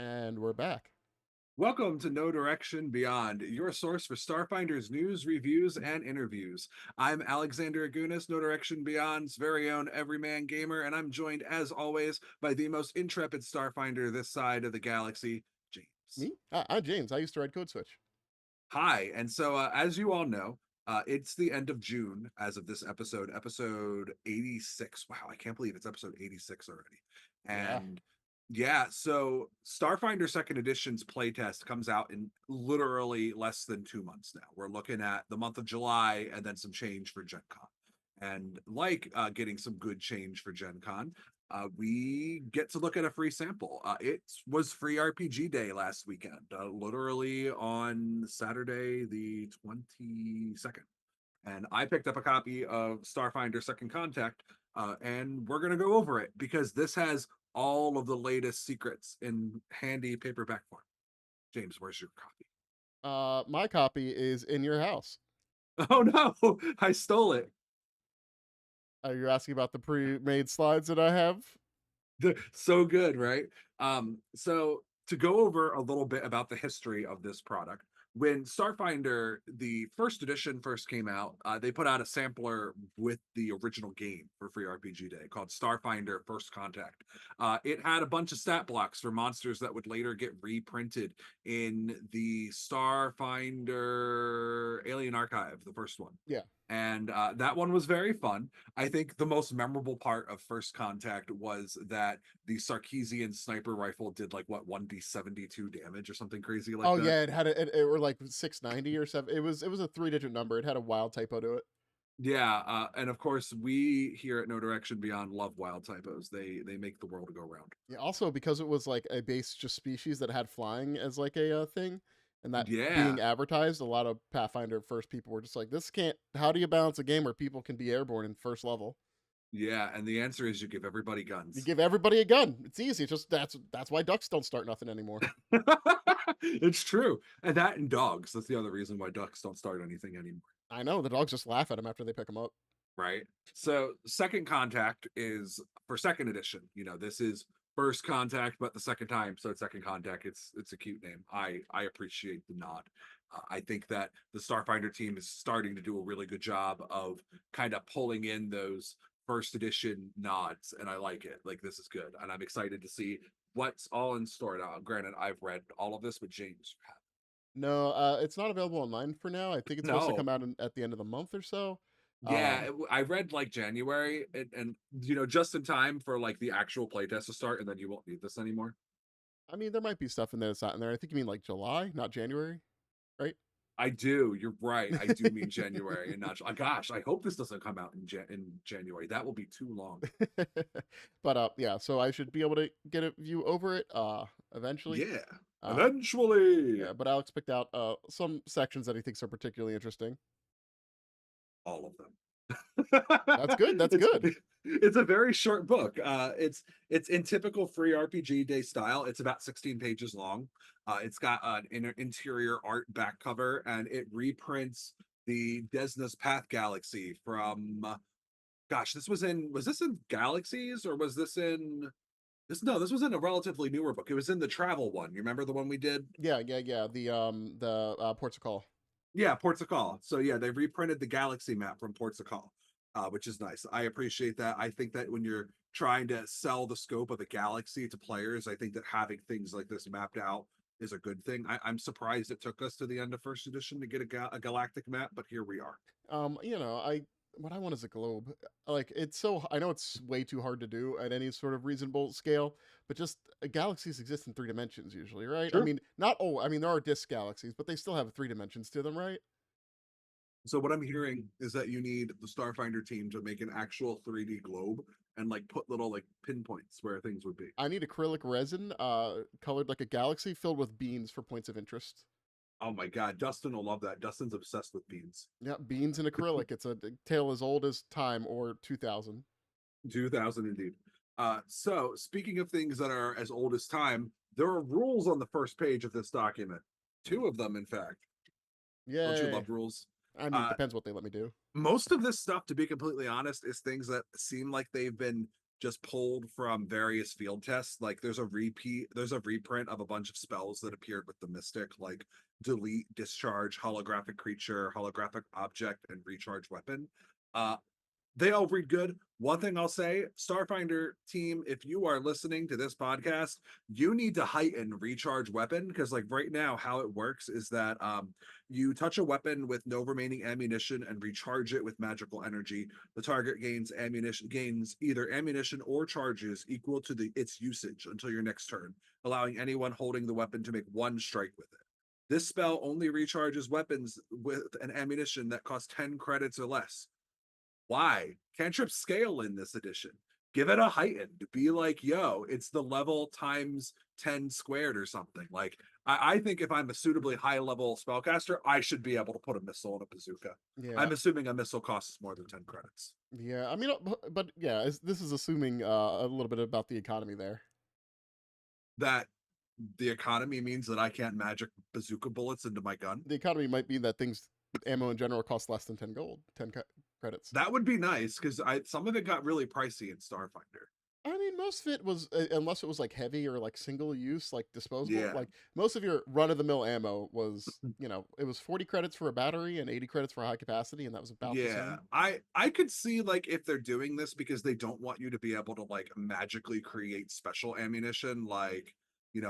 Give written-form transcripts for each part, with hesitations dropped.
And we're back. Welcome to No Direction Beyond, your source for Starfinder's news, reviews, and interviews. I'm Alexander Agunas, No Direction Beyond's very own everyman gamer, and I'm joined, as always, by the most intrepid Starfinder this side of the galaxy, James. Me? I'm James. I used to ride Code Switch. Hi, and so as you all know, it's the end of June as of this episode 86. Wow, I can't believe it's episode 86 already. Yeah. And yeah, so Starfinder Second Edition's playtest comes out in literally less than 2 months now. We're looking at the month of July and then some change for Gen Con. And like getting some good change for Gen Con, we get to look at a free sample. It was free RPG day last weekend, literally on Saturday, the 22nd. And I picked up a copy of Starfinder Second Contact, and we're going to go over it because this has all of the latest secrets in handy paperback form. James, where's your copy? My copy is in your house. Oh no, I stole it. Are you asking about the pre-made slides that I have? So good, right? So to go over a little bit about the history of this product, when Starfinder, the first edition, first came out, they put out a sampler with the original game for Free RPG Day called Starfinder First Contact. It had a bunch of stat blocks for monsters that would later get reprinted in the Starfinder Alien Archive, the first one. Yeah. And that one was very fun. I think the most memorable part of First Contact was that the Sarkeesian sniper rifle did like what 1d72 damage or something crazy like Oh that. yeah, it had it were like 690 or 7. It was a 3-digit number. It had a wild typo to it. Yeah, and of course we here at No Direction Beyond love wild typos. They make the world go round. Yeah, also because it was like a base just species that had flying as like a thing, and that Yeah, being advertised, a lot of Pathfinder first people were just like, this can't. How do you balance a game where people can be airborne in first level? yeah, and the answer is you give everybody You guns. give everybody a gun. It's easy. It's just that's why ducks don't start nothing anymore. It's true, and that and dogs. That's the other reason why ducks don't start anything anymore. I know the dogs just laugh at them after they pick them up. Right? So second contact is for second edition. This is first contact, but the second time, so it's second contact. It's a cute name. I appreciate the nod. I think that the Starfinder team is starting to do a really good job of kind of pulling in those first edition nods, and I like it. Like this is good, and I'm excited to see what's all in store now. Granted, I've read all of this, but James, No, it's not available online for now. I think it's supposed to no. come out at the end of the month or so. Yeah, Um, I read like January and just in time for like the actual playtest to start, and then you won't need this anymore. I mean, there might be stuff in there that's not in there. I think you mean like July, not January, right? I do. You're right. I do mean January and not. Gosh, I hope this doesn't come out in January. That will be too long. But yeah, so I should be able to get a view over it eventually. Yeah, Um, eventually, yeah, but Alex picked out some sections that he thinks are particularly interesting. all of them. That's good. That's it's good. it's a very short book. It's in typical free RPG day style. It's about 16 pages long. It's got an interior art back cover, and it reprints the Desna's Path Galaxy from. Gosh, was this in Galaxies or was this in this? No, this was in a relatively newer book. It was in the travel one. You remember the one we did? Yeah, yeah, yeah. The ports of call. Yeah, Ports of Call. So yeah, they've reprinted the galaxy map from Ports of Call, which is nice. I appreciate that. I think that when you're trying to sell the scope of a galaxy to players, I think that having things like this mapped out is a good thing. I'm surprised it took us to the end of first edition to get a galactic map, but here we are. I what I want is a globe. Like it's so I know it's way too hard to do at any sort of reasonable scale, but just galaxies exist in 3 dimensions usually, right? I Sure. mean, not oh, I mean there are disk galaxies, but they still have 3 dimensions to them, right? So what I'm hearing is that you need the Starfinder team to make an actual 3D globe and like put little like pinpoints where things would be. I need acrylic resin, colored like a galaxy, filled with beans for points of interest. Oh my god, Dustin will love that. Dustin's obsessed with beans. Yeah, beans and acrylic. It's a tale as old as time or 2000. 2000 indeed. So speaking of things that are as old as time, there are rules on the first page of this document. Two of them, in fact. Don't you Yay. love rules? I mean, Uh, depends what they let me do. Most of this stuff, to be completely honest, is things that seem like they've been just pulled from various field tests. Like there's a reprint of a bunch of spells that appeared with the Mystic, like delete, discharge, holographic creature, holographic object, and recharge weapon. Uh, they all read good. One thing I'll say, Starfinder team, if you are listening to this podcast, you need to heighten recharge weapon because, like right now, how it works is that you touch a weapon with no remaining ammunition and recharge it with magical energy. The target gains either ammunition or charges equal to its usage until your next turn, allowing anyone holding the weapon to make one strike with it. This spell only recharges weapons with an ammunition that costs 10 credits or less. Why? Cantrips scale in this edition. Give it a heightened. Be like, yo, it's the level times 10 squared or something. Like, I think if I'm a suitably high level spellcaster, I should be able to put a missile in a bazooka. Yeah, I'm assuming a missile costs more than 10 credits. yeah. I mean, but yeah, this is assuming a little bit about the economy there. That the economy means that I can't magic bazooka bullets into my gun. The economy might mean that things, ammo in general, cost less than 10 gold, 10 credits. That would be nice because I some of it got really pricey in Starfinder. I mean, most of it was, unless it was like heavy or like single use, like disposable. Yeah. Like most of your run of the mill ammo was, it was 40 credits for a battery and 80 credits for high capacity, and that was about the Yeah, same. I could see like if they're doing this because they don't want you to be able to like magically create special ammunition, like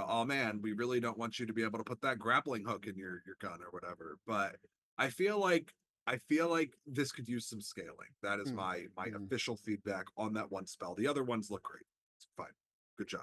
oh man, we really don't want you to be able to put that grappling hook in your gun or whatever. But I feel like I feel like this could use some scaling. That is Mm, my mm. official feedback on that one spell. The other ones look great. It's fine. Good job.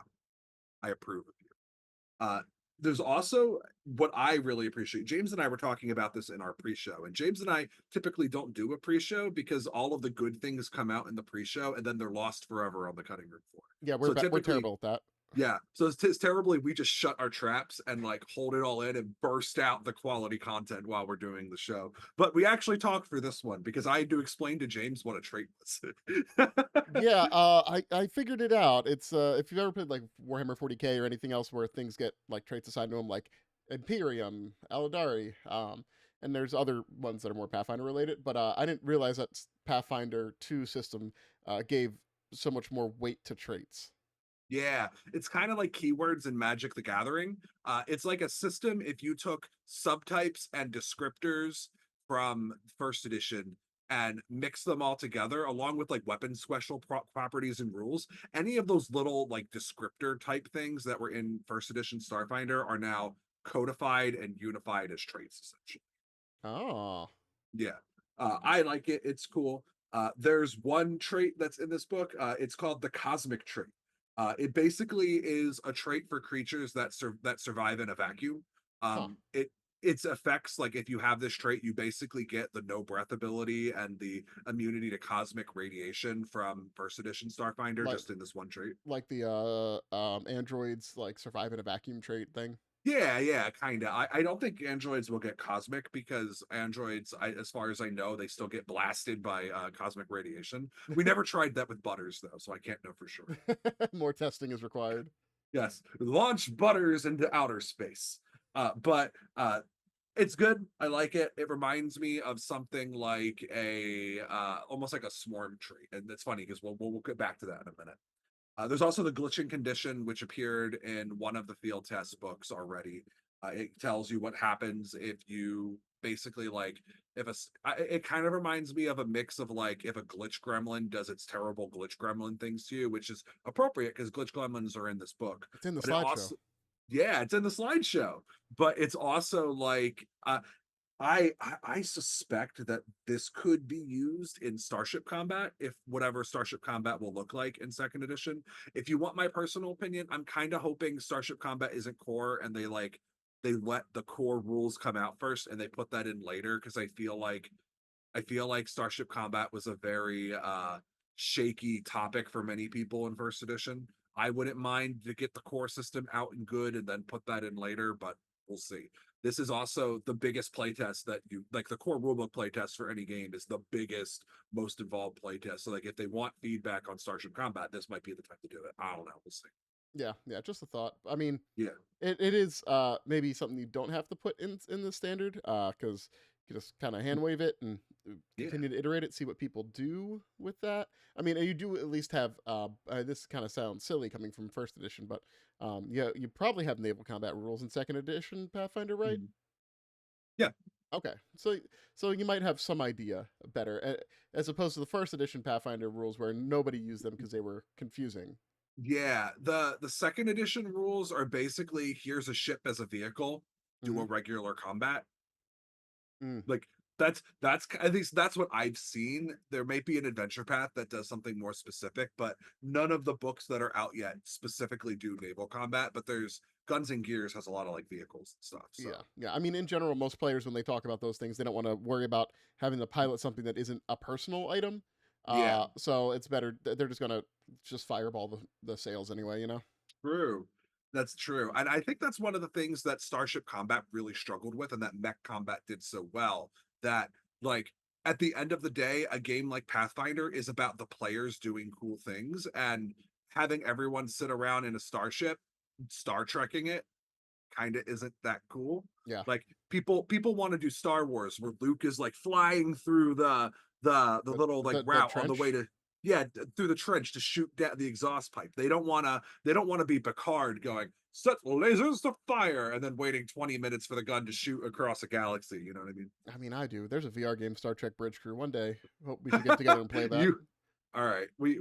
I approve of you. Uh, there's also what I really appreciate. James and I were talking about this in our pre-show, and James and I typically don't do a pre-show because all of the good things come out in the pre-show and then they're lost forever on the cutting room floor. Yeah, So we're typically, terrible at that. yeah. So it's terribly we just shut our traps and like hold it all in and burst out the quality content while we're doing the show. But we actually talked for this one because I had to explain to James what a trait was. Yeah, I figured it out. It's if you've ever played like Warhammer 40K or anything else where things get like traits assigned to them, like Imperium, Aladari, and there's other ones that are more Pathfinder related. But I didn't realize that Pathfinder 2 system gave so much more weight to traits. Yeah, it's kind of like keywords in Magic the Gathering. It's like a system if you took subtypes and descriptors from first edition and mix them all together along with like weapon special properties and rules. Any of those little like descriptor type things that were in first edition Starfinder are now codified and unified as traits essentially. Oh, Yeah. I like it. It's cool. There's one trait that's in this book. It's called the cosmic trait. It basically is a trait for creatures that survive in a vacuum. huh. Its effects, like if you have this trait, you basically get the no breath ability and the immunity to cosmic radiation from first edition Starfinder Like just in this one trait. the androids like survive in a vacuum trait thing. Yeah, yeah, kind of. I don't think androids will get cosmic because androids, as far as I know, they still get blasted by cosmic radiation. We never tried that with Butters though, so I can't know for sure. More testing is required. Yes, launch Butters into outer space. But it's good. I like it. It reminds me of something like a almost like a swarm tree, and it's funny because we'll get back to that in a minute. There's also the glitching condition, which appeared in one of the field test books already. It tells you what happens if you basically like if it kind of reminds me of a mix of like if a glitch gremlin does its terrible glitch gremlin things to you, which is appropriate because glitch gremlins are in this book. It's in the But it slideshow. also, yeah, it's in the slideshow. But it's also like I suspect that this could be used in Starship Combat if whatever Starship Combat will look like in second edition. If you want my personal opinion, I'm kind of hoping Starship Combat isn't core and they let the core rules come out first and they put that in later because I feel like Starship Combat was a very shaky topic for many people in first edition. I wouldn't mind to get the core system out and good and then put that in later, but we'll see. This is also the biggest playtest that you like the core rulebook playtest for any game is the biggest, most involved playtest. So like if they want feedback on Starship Combat, this might be the time to do it. I don't know. We'll see. Yeah, yeah, just a thought. I mean, Yeah. it is maybe something you don't have to put in the standard because you just kind of hand wave it and Yeah. continue to iterate it, see what people do with that. I mean, you do at least have. This kind of sounds silly coming from first edition, but yeah, you probably have naval combat rules in second edition Pathfinder, right? Mhm. Yeah. Okay, so you might have some idea better, as opposed to the first edition Pathfinder rules where nobody used them because they were confusing. Yeah, the second edition rules are basically here's a ship as a vehicle, do Mm-hmm. a regular combat. Mm, Like that's at least that's what I've seen. There may be an adventure path that does something more specific, but none of the books that are out yet specifically do naval combat. But there's Guns and Gears has a lot of like vehicles and stuff. So yeah, yeah. I mean, in general, most players when they talk about those things, they don't want to worry about having to pilot something that isn't a personal item. yeah, So it's better. They're just gonna just fireball the sales anyway. You know. true. That's true. And I think that's one of the things that Starship Combat really struggled with and that Mech Combat did so well. That, like, at the end of the day, a game like Pathfinder is about the players doing cool things and having everyone sit around in a starship, Star Trekking it, kind of isn't that cool. Yeah. Like people want to do Star Wars where Luke is like flying through the The little like the route on the way trench. to through the trench to shoot down the exhaust pipe. They don't want to be Picard going set lasers to fire and then waiting 20 minutes for the gun to shoot across a galaxy. You know what I mean? I mean, I do. There's a VR game, Star Trek Bridge Crew. One day, hope we should get together and play that. You all right? We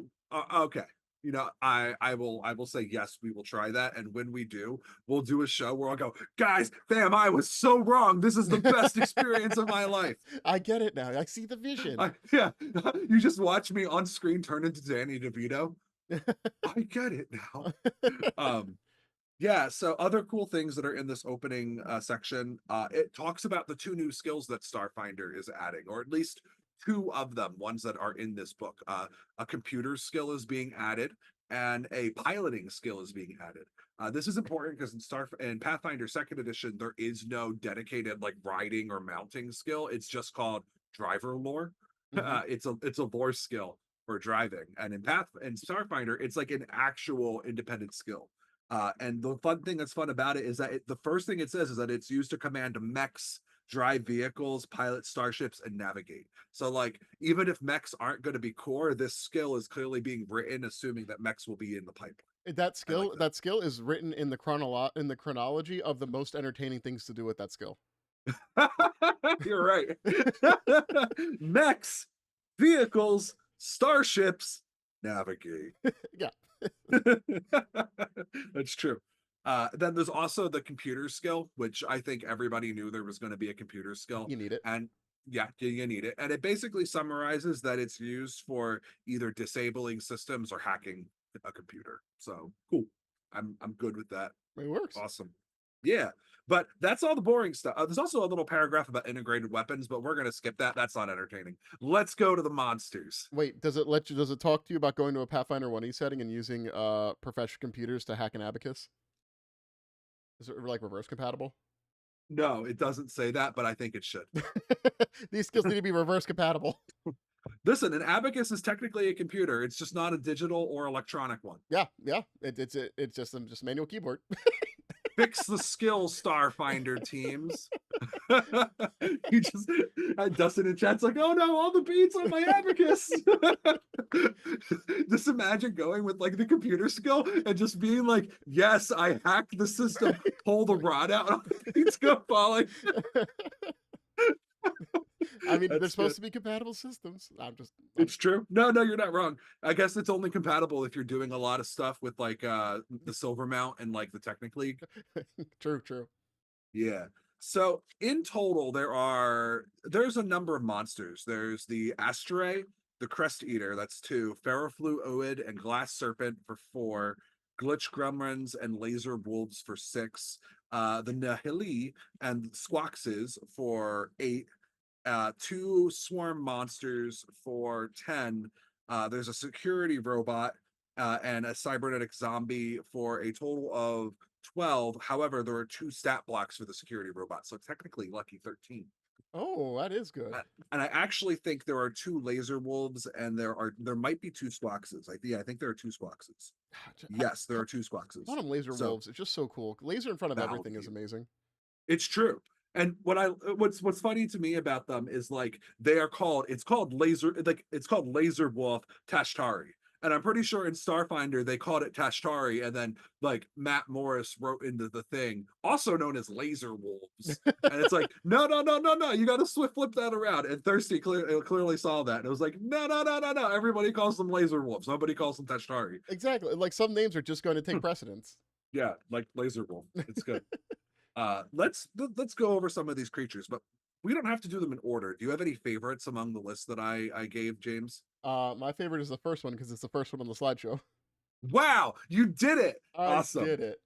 okay. You know, I will say yes, we will try that, and when we do, we'll do a show where I'll go, guys, fam, I was so wrong. This is the best experience of my life. I get it now. I see the vision. Yeah, you just watch me on screen turn into Danny DeVito. I get it now. Um, yeah, so other cool things that are in this opening section, it talks about the two new skills that Starfinder is adding, or at least two of them, ones that are in this book. A computer skill is being added, and a piloting skill is being added. This is important because in Pathfinder Second Edition, there is no dedicated like riding or mounting skill. It's just called driver lore. Hmm. It's a lore skill for driving, and in Starfinder, it's like an actual independent skill. And the fun thing that's fun about it is that the first thing it says is that it's used to command mechs, drive vehicles, pilot starships, and navigate. So, like, even if mechs aren't going to be core, this skill is clearly being written, assuming that mechs will be in the pipeline. That I like skill, that skill is written in the chronology of the most entertaining things to do with that skill. that. You're right. Mechs, vehicles, starships, navigate. Yeah, That's true. Then there's also the computer skill, which I think everybody knew there was going to be a computer skill. you need it. And yeah, you need it. And it basically summarizes that it's used for either disabling systems or hacking a computer. So cool. I'm good with that. It works. Awesome. Yeah. But that's all the boring stuff. There's also a little paragraph about integrated weapons, but we're gonna skip that. That's not entertaining. Let's go to the monsters. Wait, does it let you? Does it talk to you about going to a Pathfinder 1E setting and using professional computers to hack an abacus? Is it like reverse compatible? No, it doesn't say that, but I think it should. These skills need to be reverse compatible. Listen, an abacus is technically a computer. It's just not a digital or electronic one. Yeah, yeah. It's just manual keyboard. Fix the skill, Starfinder teams. He just Dustin in chat's like, oh no, all the beats on my abacus. Just imagine going with like the computer skill and just being like, yes, I hacked the system, pull the rod out, all the beats go falling. I mean, they're That's supposed good. to be compatible systems. I'm It's true. No, you're not wrong. I guess it's only compatible if you're doing a lot of stuff with like the Silver Mount and like the Technic League. true, true. Yeah. So in total, there's a number of monsters. There's the Astray, the Crest Eater, that's two, Ferroflu Oid and Glass Serpent for four, Glitch Gremlins and Laser Wolves for six, the Nahili and Squawkses for eight, two Swarm Monsters for 10. There's a security robot and a cybernetic zombie for a total of 12. However, there are two stat blocks for the security robot, so technically lucky 13. Oh, that is good. Uh, And I actually think there are two laser wolves, and there might be two squawkses. I think there are two squawkses. Yes, there are two squawkses. Quantum Laser So Wolves. It's just so cool. Laser in front of that'll everything is be amazing. it's true. And what's funny to me about them is like they are called it's called laser like it's called Laser Wolf Tashtari. And I'm pretty sure in Starfinder they called it Tashtari, and then like Matt Morris wrote into the thing, also known as Laser Wolves. And it's like, no, no, no, no, no, you got to swift flip that around. And clearly saw that. And it was like, no, no, no, no, no. Everybody calls them Laser Wolves. Nobody calls them Tashtari. Exactly. Like some names are just going to take precedence. Yeah, like Laser Wolf. It's good. Let's go over some of these creatures, but we don't have to do them in order. Do you have any favorites among the list that I gave, James? My favorite is the first one because it's the first one on the slideshow. Wow, you did it! I Awesome. did it.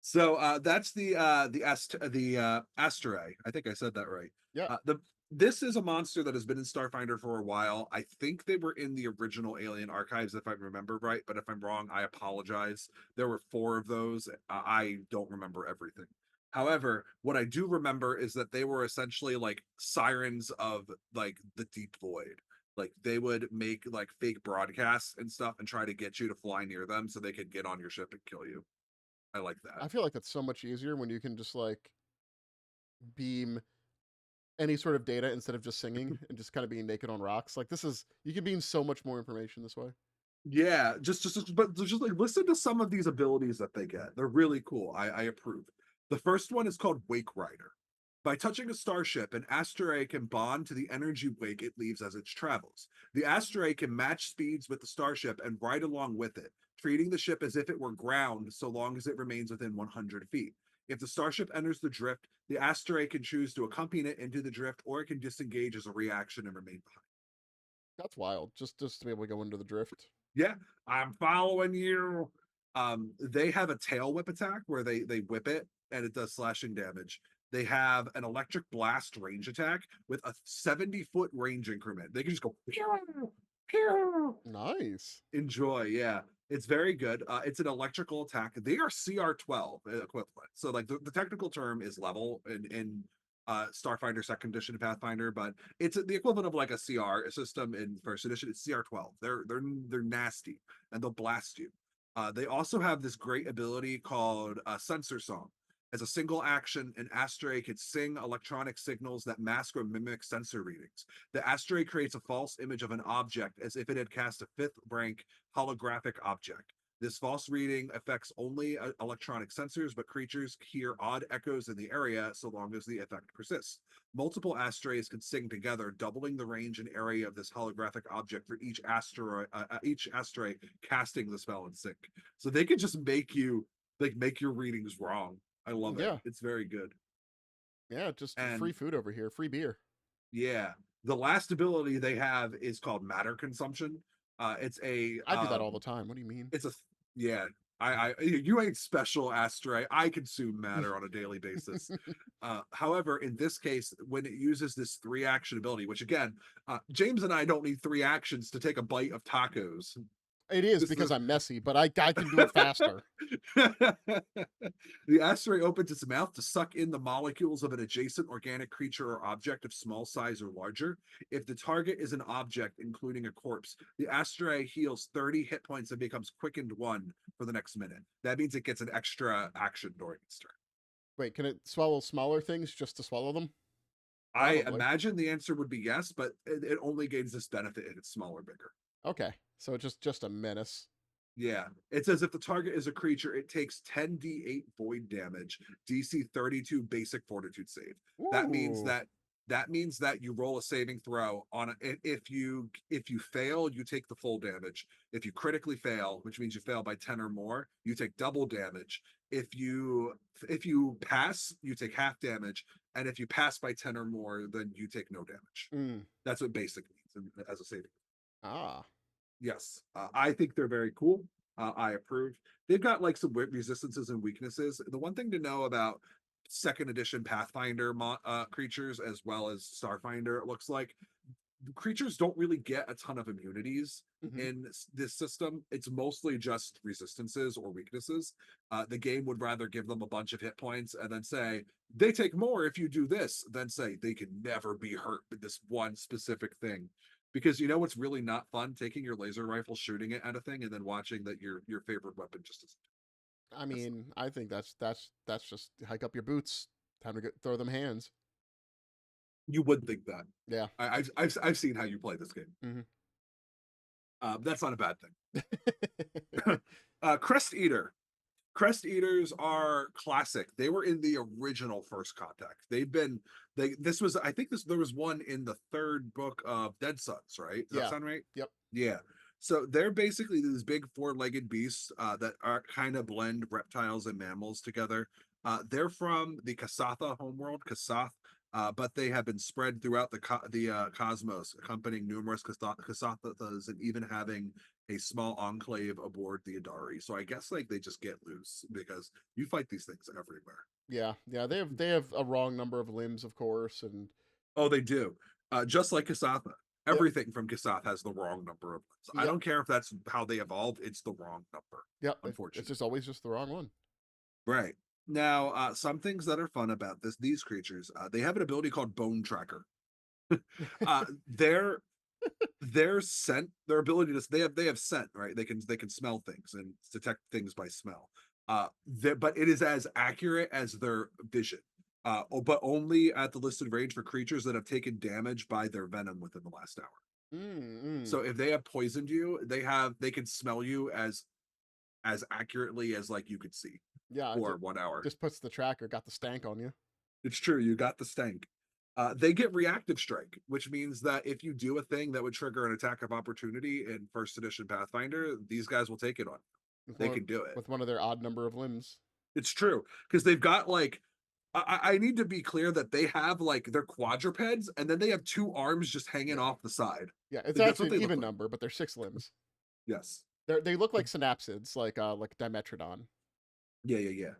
So that's the Asterae. I think I said that right. Yeah, The This is a monster that has been in Starfinder for a while. I think they were in the original Alien archives, if I remember right. But if I'm wrong, I apologize. There were four of those. I don't remember everything. However, what I do remember is that they were essentially like sirens of like the deep void. Like they would make like fake broadcasts and stuff and try to get you to fly near them so they could get on your ship and kill you. I like that. I feel like that's so much easier when you can just like beam any sort of data instead of just singing and just kind of being naked on rocks. Like this is you can beam so much more information this way. Yeah, but just like listen to some of these abilities that they get. They're really cool. I approve. The first one is called Wake Rider. By touching a starship, an asteroid can bond to the energy wake it leaves as it travels. The asteroid can match speeds with the starship and ride along with it, treating the ship as if it were ground so long as it remains within 100 feet. If the starship enters the drift, the asteroid can choose to accompany it into the drift, or it can disengage as a reaction and remain behind. That's wild. Just to be able to go into the drift. Yeah, I'm following you. They have a tail whip attack where they whip it and it does slashing damage. They have an electric blast range attack with a 70-foot range increment. They can just go pew, pew. Nice. Enjoy, yeah. It's very good. It's an electrical attack. They are CR12 equivalent. So like the technical term is level in Starfinder second edition Pathfinder, but it's the equivalent of like a CR system in first edition. It's CR12. They're nasty and they'll blast you. They also have this great ability called Sensor Song. As a single action, an asteroid can sing electronic signals that mask or mimic sensor readings. The asteroid creates a false image of an object as if it had cast a fifth rank holographic object. This false reading affects only electronic sensors, but creatures hear odd echoes in the area so long as the effect persists. Multiple asteroids can sing together, doubling the range and area of this holographic object for each asteroid casting the spell in sync. So they can just make your readings wrong. I love it. Yeah. It's very good. Yeah, just free And food over here, free beer. yeah, the last ability they have is called matter consumption. It's a I do that all the time. What do you mean? it's a yeah. You ain't special, Astray. I consume matter on a daily basis. However, in this case, when it uses this three action ability, which again, James and I don't need three actions to take a bite of tacos. It is This because is I'm messy, but I can do it faster. The asteroid opens its mouth to suck in the molecules of an adjacent organic creature or object of small size or larger. If the target is an object, including a corpse, the asteroid heals 30 hit points and becomes quickened one for the next minute. That means it gets an extra action during its turn. Wait, can it swallow smaller things just to swallow them? I Probably. imagine the answer would be yes, but it only gains this benefit if it's smaller, bigger. Okay, so just a menace. Yeah. It says if the target is a creature, it takes 10d8 void damage, DC 32 basic fortitude save. That means Ooh. that that means that you roll a saving throw on if you fail, you take the full damage. If you critically fail, which means you fail by 10 or more, you take double damage. If you pass, you take half damage, and if you pass by 10 or more, then you take no damage. Mm. That's what basic means as a saving. Ah. Yes, I think they're very cool. I approve. They've got like some resistances and weaknesses. The one thing to know about second edition Pathfinder creatures as well as Starfinder, it looks like creatures don't really get a ton of immunities Hmm. in this system. It's mostly just resistances or weaknesses. The game would rather give them a bunch of hit points and then say they take more if you do this, than say they can never be hurt with this one specific thing. Because you know what's really not fun? Taking your laser rifle, shooting it at a thing, and then watching that your favorite weapon just is. I That's mean, I think that's just hike up your boots. Time to throw them hands. You would think that. Yeah. I've seen how you play this game. Hmm. That's not a bad thing. Crest Eater. Crest Eaters are classic. They were in the original First Contact. They've been they this was I think this there was one in the third book of Dead Suns, right? Does that Yeah. sound right? Yep. Yeah. So they're basically these big four-legged beasts that are kind of blend reptiles and mammals together. They're from the Kasatha homeworld, Kasath, but they have been spread throughout the cosmos, accompanying numerous Kasathas and even having a small enclave aboard the Adari. So I guess like they just get loose because you fight these things everywhere. Yeah. Yeah. They have a wrong number of limbs, of course, and Oh, they do. Just like Kasatha. yep. Everything from Kasath has the wrong number of limbs. I Yep. don't care if that's how they evolved, it's the wrong number, Yep. It's unfortunately. just always just the wrong one. Right. Now, some things that are fun about these creatures, they have an ability called Bone Tracker. Uh, their their scent, their ability to they have scent, right? They can smell things and detect things by smell. But it is as accurate as their vision. But only at the listed range for creatures that have taken damage by their venom within the last hour. Mm. So if they have poisoned you, they can smell you as accurately as like you could see Yeah. for 1 hour. Just puts the tracker, got the stank on you. It's true. You got the stank. They get reactive strike, which means that if you do a thing that would trigger an attack of opportunity in first edition Pathfinder, these guys will take it on. with They one can do it. with one of their odd number of limbs. It's true because they've got like I need to be clear that they have like they're quadrupeds and then they have two arms just hanging Yeah. off the side. Yeah. It's Like that's actually what an they look even like. number, but they're six limbs. Yes. They look like synapsids, like Dimetrodon. Yeah, yeah, yeah.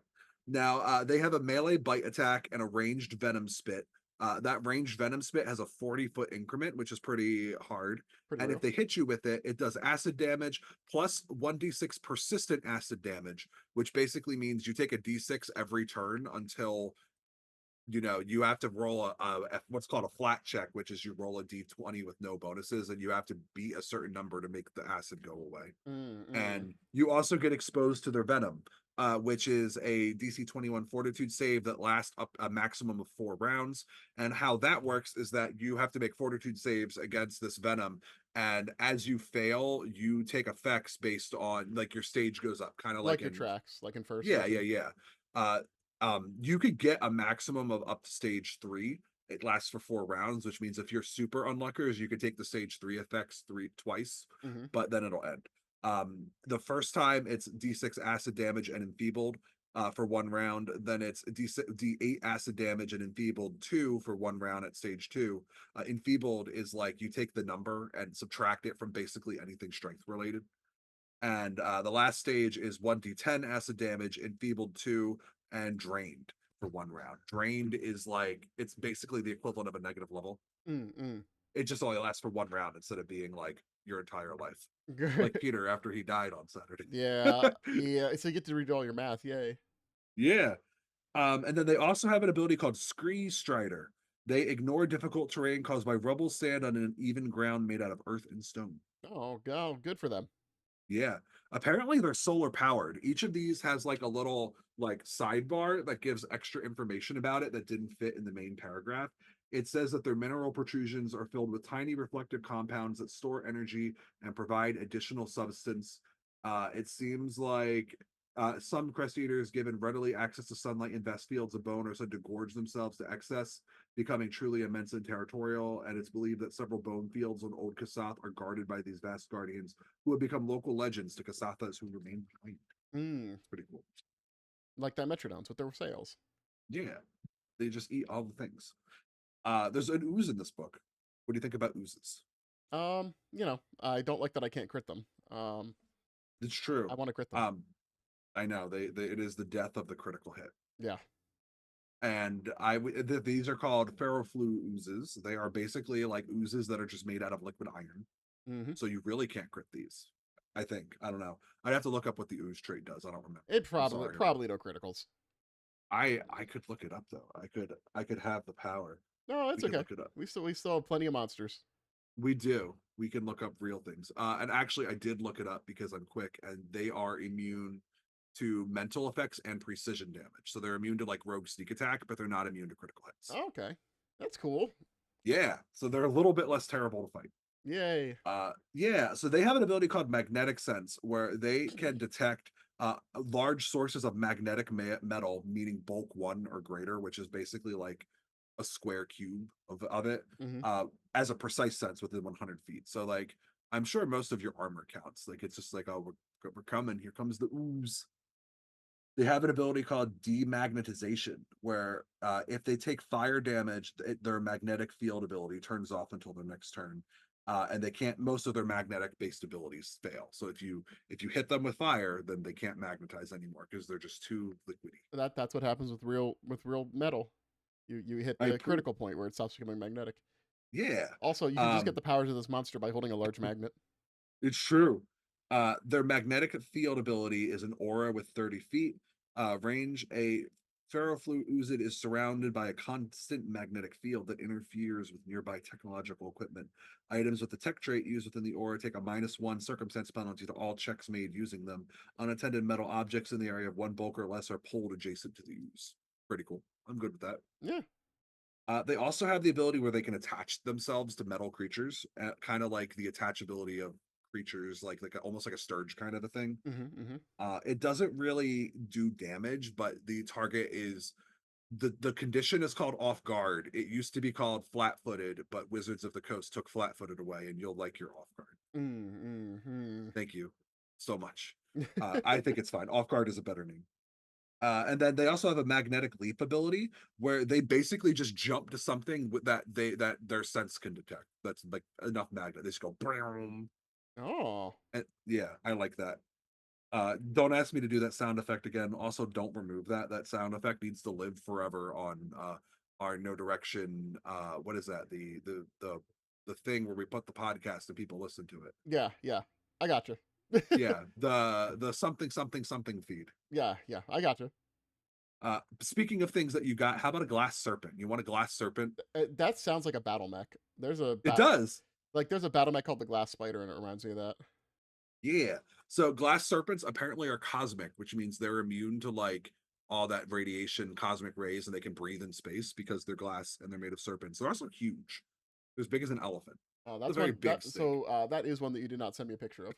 Now, they have a melee bite attack and a ranged venom spit. That ranged venom spit has a 40-foot increment, which is pretty hard. Pretty And if real. they hit you with it, it does acid damage plus 1d6 persistent acid damage, which basically means you take a d6 every turn until you have to roll what's called a flat check, which is you roll a d20 with no bonuses, and you have to beat a certain number to make the acid go away. Mm. And you also get exposed to their venom, which is a DC 21 Fortitude save that lasts up a maximum of 4 rounds. And how that works is that you have to make Fortitude saves against this venom, and as you fail, you take effects based on like your stage goes up, kind of like Like your in tracks, like in first yeah, yeah, edition. yeah. Uh, you could get a maximum of up to stage 3. It lasts for 4 rounds, which means if you're super unluckers, you could take the stage 3 effects twice, Hmm. but then it'll end. The first time it's D6 acid damage and enfeebled for 1 round. Then it's D8 acid damage and enfeebled 2 for 1 round at stage 2. Enfeebled is like you take the number and subtract it from basically anything strength related. And the last stage is 1d10 acid damage, enfeebled 2, and drained for 1 round. Drained is like it's basically the equivalent of a negative level. Mm. It just only lasts for 1 round instead of being like your entire life, like Good. Peter after he died on Saturday. Yeah. Yeah. So you get to redo all your math. Yay. Yeah. And then they also have an ability called Scree Strider. They ignore difficult terrain caused by rubble, sand on an even ground made out of earth and stone. Oh, go good for them. Yeah. Apparently they're solar powered. Each of these has like a little like sidebar that gives extra information about it that didn't fit in the main paragraph. It says that their mineral protrusions are filled with tiny reflective compounds that store energy and provide additional substance. It seems like some crest eaters, given readily access to sunlight in vast fields of bone, are said to gorge themselves to excess, becoming truly immense and territorial. And it's believed that several bone fields on Old Kasath are guarded by these vast guardians who have become local legends to Kasathas who remain behind. Mm. It's pretty cool. Like Dimetrodons with their sails. Yeah, they just eat all the things. There's an ooze in this book. What do you think about oozes? I don't like that I can't crit them. It's true. I want to crit them. Um, I know it is the death of the critical hit. Yeah. And these are called ferroflu oozes. They are basically like oozes that are just made out of liquid iron. Hmm. So you really can't crit these. I think. I don't know. I'd have to look up what the ooze trait does. I don't remember. It I'm probably sorry. probably no criticals. I could look it up though. I could have the power. No, We it's could okay. look it up. We still have plenty of monsters. We do. We can look up real things. And actually, I did look it up because I'm quick, and they are immune. to mental effects and precision damage. So they're immune to like rogue sneak attack, but they're not immune to critical hits. Oh, okay, that's cool. Yeah, so they're a little bit less terrible to fight. Yay. Yeah, so they have an ability called magnetic sense where they can detect large sources of magnetic metal, meaning bulk one or greater, which is basically like a square cube of it, Hmm. as a precise sense within 100 feet. So, like, I'm sure most of your armor counts. Like, it's just like, oh, we're coming. Here comes the ooze. They have an ability called demagnetization, where if they take fire damage, their magnetic field ability turns off until their next turn, and they can't. Most of their magnetic based abilities fail. So if you hit them with fire, then they can't magnetize anymore because they're just too liquidy. That's what happens with real metal. You hit I the prove. critical point where it stops becoming magnetic. Yeah. Also, you can just get Um, the powers of this monster by holding a large magnet. It's true. Their magnetic field ability is an aura with 30 feet range. A ferrofluid oozid is surrounded by a constant magnetic field that interferes with nearby technological equipment. Items with the tech trait used within the aura take a -1 circumstance penalty to all checks made using them. Unattended metal objects in the area of one bulk or less are pulled adjacent to the ooze. Pretty cool. I'm good with that. Yeah. They also have the ability where they can attach themselves to metal creatures, kind of like the attachability of creatures, almost like a sturge kind of a thing. Hmm. Hmm. It doesn't really do damage, but the target is the condition is called off guard. It used to be called flat footed, but Wizards of the Coast took flat footed away, and you'll like your off guard. Mm-hmm. Thank you so much. I think it's fine. Off guard is a better name. And then they also have a magnetic leap ability where they basically just jump to something that their sense can detect. That's like enough magnet. They just go boom. Oh. And yeah, I like that. Don't ask me to do that sound effect again. Also, don't remove that. That sound effect needs to live forever on our No Direction. What is that? The thing where we put the podcast and people listen to it. Yeah, yeah. I got you. Yeah, the something something something feed. Yeah, yeah. I got you. Speaking of things that you got, how about a glass serpent? You want a glass serpent? That sounds like a battle mech. It does. There's a battle mech called the Glass Spider, and it reminds me of that. Yeah. So glass serpents apparently are cosmic, which means they're immune to like all that radiation, cosmic rays, and they can breathe in space because they're glass and they're made of serpents. They're also huge. They're as big as an elephant. It's a That's very one big snake. that is one that you did not send me a picture of.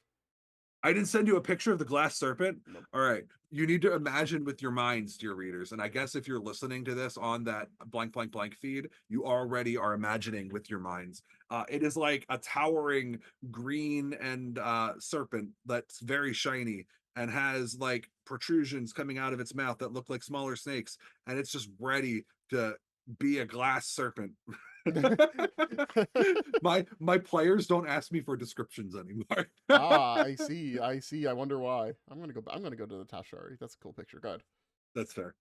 I didn't send you a picture of the glass serpent. Nope. All right. You need to imagine with your minds, dear readers. And I guess if you're listening to this on that blank, blank, blank feed, you already are imagining with your minds. It is like a towering green and serpent that's very shiny and has like protrusions coming out of its mouth that look like smaller snakes. And it's just ready to be a glass serpent. My players don't ask me for descriptions anymore. Ah, I see. I see. I wonder why. I'm gonna go to the Tashari. That's a cool picture. God. That's fair.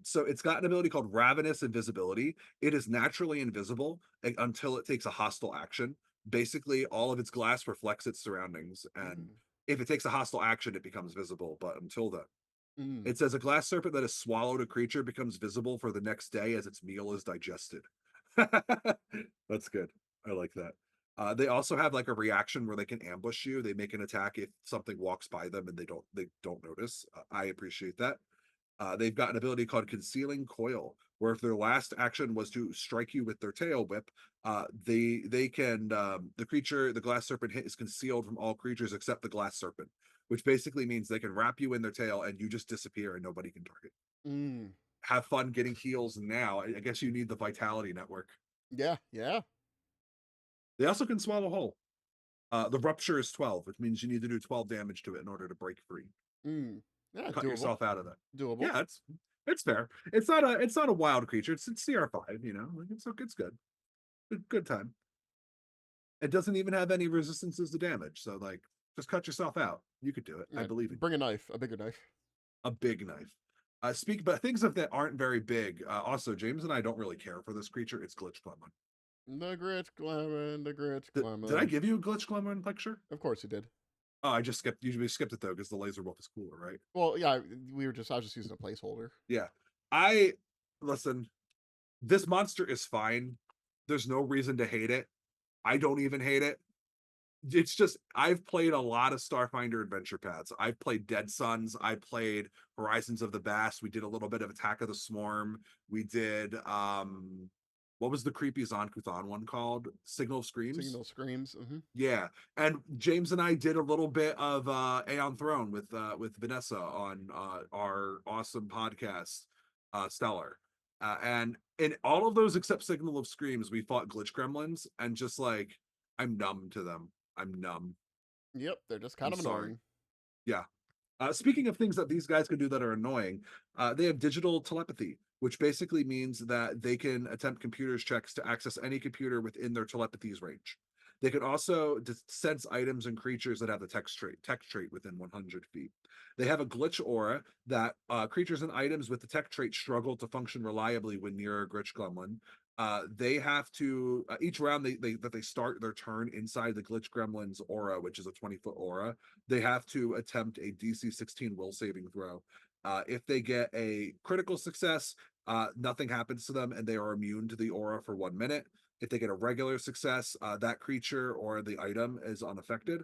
So it's got an ability called Ravenous Invisibility. It is naturally invisible until it takes a hostile action. Basically, all of its glass reflects its surroundings, and Mm, if it takes a hostile action, it becomes visible. But until then, mm. it says a glass serpent that has swallowed a creature becomes visible for the next day as its meal is digested. That's good. I like that. They also have like a reaction where they can ambush you. They make an attack if something walks by them and they don't notice. I appreciate that. They've got an ability called Concealing Coil, where if their last action was to strike you with their tail whip, they can the glass serpent hit is concealed from all creatures except the glass serpent, which basically means they can wrap you in their tail and you just disappear and nobody can target. Mm. Have fun getting heals now. I guess you need the vitality network. Yeah, yeah. They also can swallow whole. The rupture is 12, which means you need to do 12 damage to it in order to break free. Mm. Yeah, Cut doable. yourself out of that. Doable. Yeah, it's fair. It's not a wild creature. It's CR5. Like it's good. Good time. It doesn't even have any resistances to damage. So like, just cut yourself out. You could do it. I Yeah, believe in you. bring a knife, a bigger knife. A big knife. But things that aren't very big. Also, James and I don't really care for this creature. It's Glitch Clement. The grit glamour, the grit Did I glamour. give you a Glitch Clement picture? Of course you did. Oh, I just skipped. Usually skipped it though because the laser wolf is cooler, right? Well, yeah, I was just using a placeholder. Yeah. I listen. This monster is fine. There's no reason to hate it. I don't even hate it. it's just I've played a lot of Starfinder adventure paths. I've played Dead Suns. I played Horizons of the Vast. We did a little bit of Attack of the Swarm. We did what was the creepy Zon-Kuthon one called? Signal of Screams. Signal screams. Yeah, and James and I did a little bit of Aeon Throne with Vanessa on our awesome podcast, Stellar, and in all of those except Signal of Screams, we fought glitch gremlins, and just like I'm numb to them. I'm numb. Yep, they're just kind I'm of sorry. annoying. Yeah, speaking of things that these guys can do that are annoying, they have digital telepathy, which basically means that they can attempt computers checks to access any computer within their telepathy's range. They can also sense items and creatures that have the tech trait within 100 feet. They have a glitch aura that creatures and items with the tech trait struggle to function reliably when near a glitch gremlin. They have to each round they start their turn inside the glitch gremlin's aura, which is a 20-foot aura. They have to attempt a DC 16 will saving throw. If they get a critical success, nothing happens to them and they are immune to the aura for 1 minute. If they get a regular success, that creature or the item is unaffected.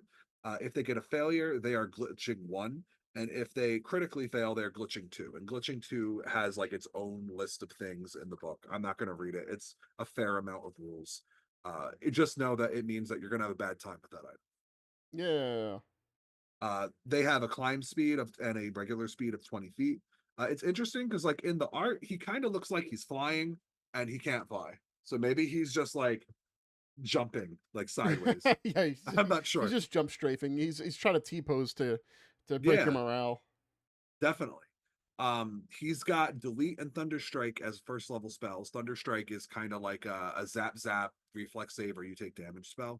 If they get a failure, they are glitching one. And if they critically fail, they're glitching two. And glitching two has like its own list of things in the book. I'm not going to read it. It's a fair amount of rules. Just know that it means that you're going to have a bad time with that item. Yeah. They have a climb speed of and a regular speed of 20 feet. It's interesting because, like in the art, he kind of looks like he's flying and he can't fly. So maybe he's just like jumping like sideways. Yeah, I'm not he's sure. just jump strafing. He's trying to T pose to break your Yeah, morale. definitely. He's got delete and thunder strike as first level spells. Thunder strike is kind of like a zap zap reflex save or you take damage spell.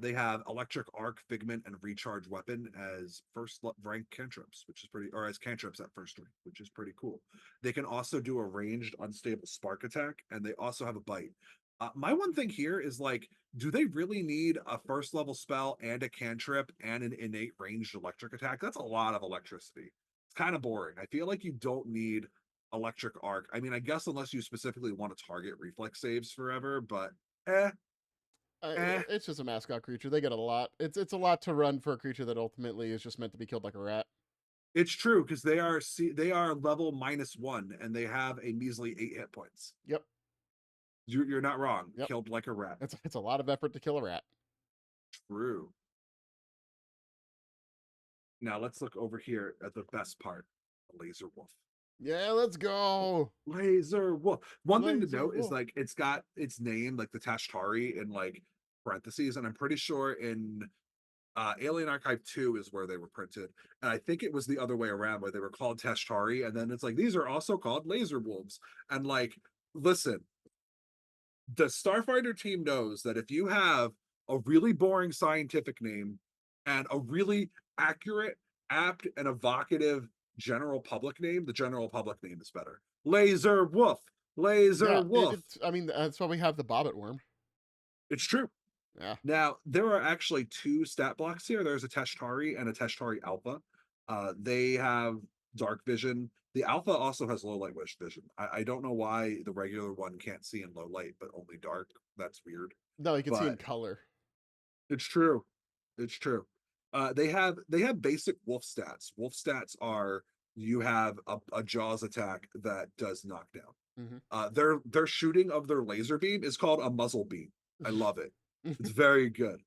They have electric arc, figment, and recharge weapon as first rank cantrips, which is pretty, or as cantrips at first rank, which is pretty cool. They can also do a ranged unstable spark attack, and they also have a bite. My one thing here is like, do they really need a first level spell and a cantrip and an innate ranged electric attack? That's a lot of electricity. It's kind of boring. I feel like you don't need electric arc. I mean, I guess unless you specifically want to target reflex saves forever, but eh, eh. It's just a mascot creature. They get a lot. It's a lot to run for a creature that ultimately is just meant to be killed like a rat. It's true because they are level -1 and they have a measly 8 hit points. Yep. You're not wrong. Yep. Killed like a rat. It's a lot of effort to kill a rat. True. Now let's look over here at the best part. Laser wolf. Yeah, let's go. Laser wolf. One thing to Laser note is wolf. like it's got its name, like the Tashtari, in like parentheses, and I'm pretty sure in Alien Archive 2 is where they were printed. And I think it was the other way around where they were called Tashtari. And then it's like, these are also called laser wolves. And like, listen, the Starfinder team knows that if you have a really boring scientific name and a really accurate, apt, and evocative general public name, the general public name is better. Laser wolf. Laser Yeah, wolf. I mean, that's why we have the bobbit worm. It's true. Yeah. Now, there are actually two stat blocks here. There's a Tashtari and a Tashtari Alpha. They have dark vision. The Alpha also has low light vision. I don't know why the regular one can't see in low light, but only dark. That's weird. No, you can see in But color. it's true. It's true. They have basic wolf stats. Wolf stats are you have a jaws attack that does knockdown. Hmm. Their shooting of their laser beam is called a muzzle beam. I love it. It's very good.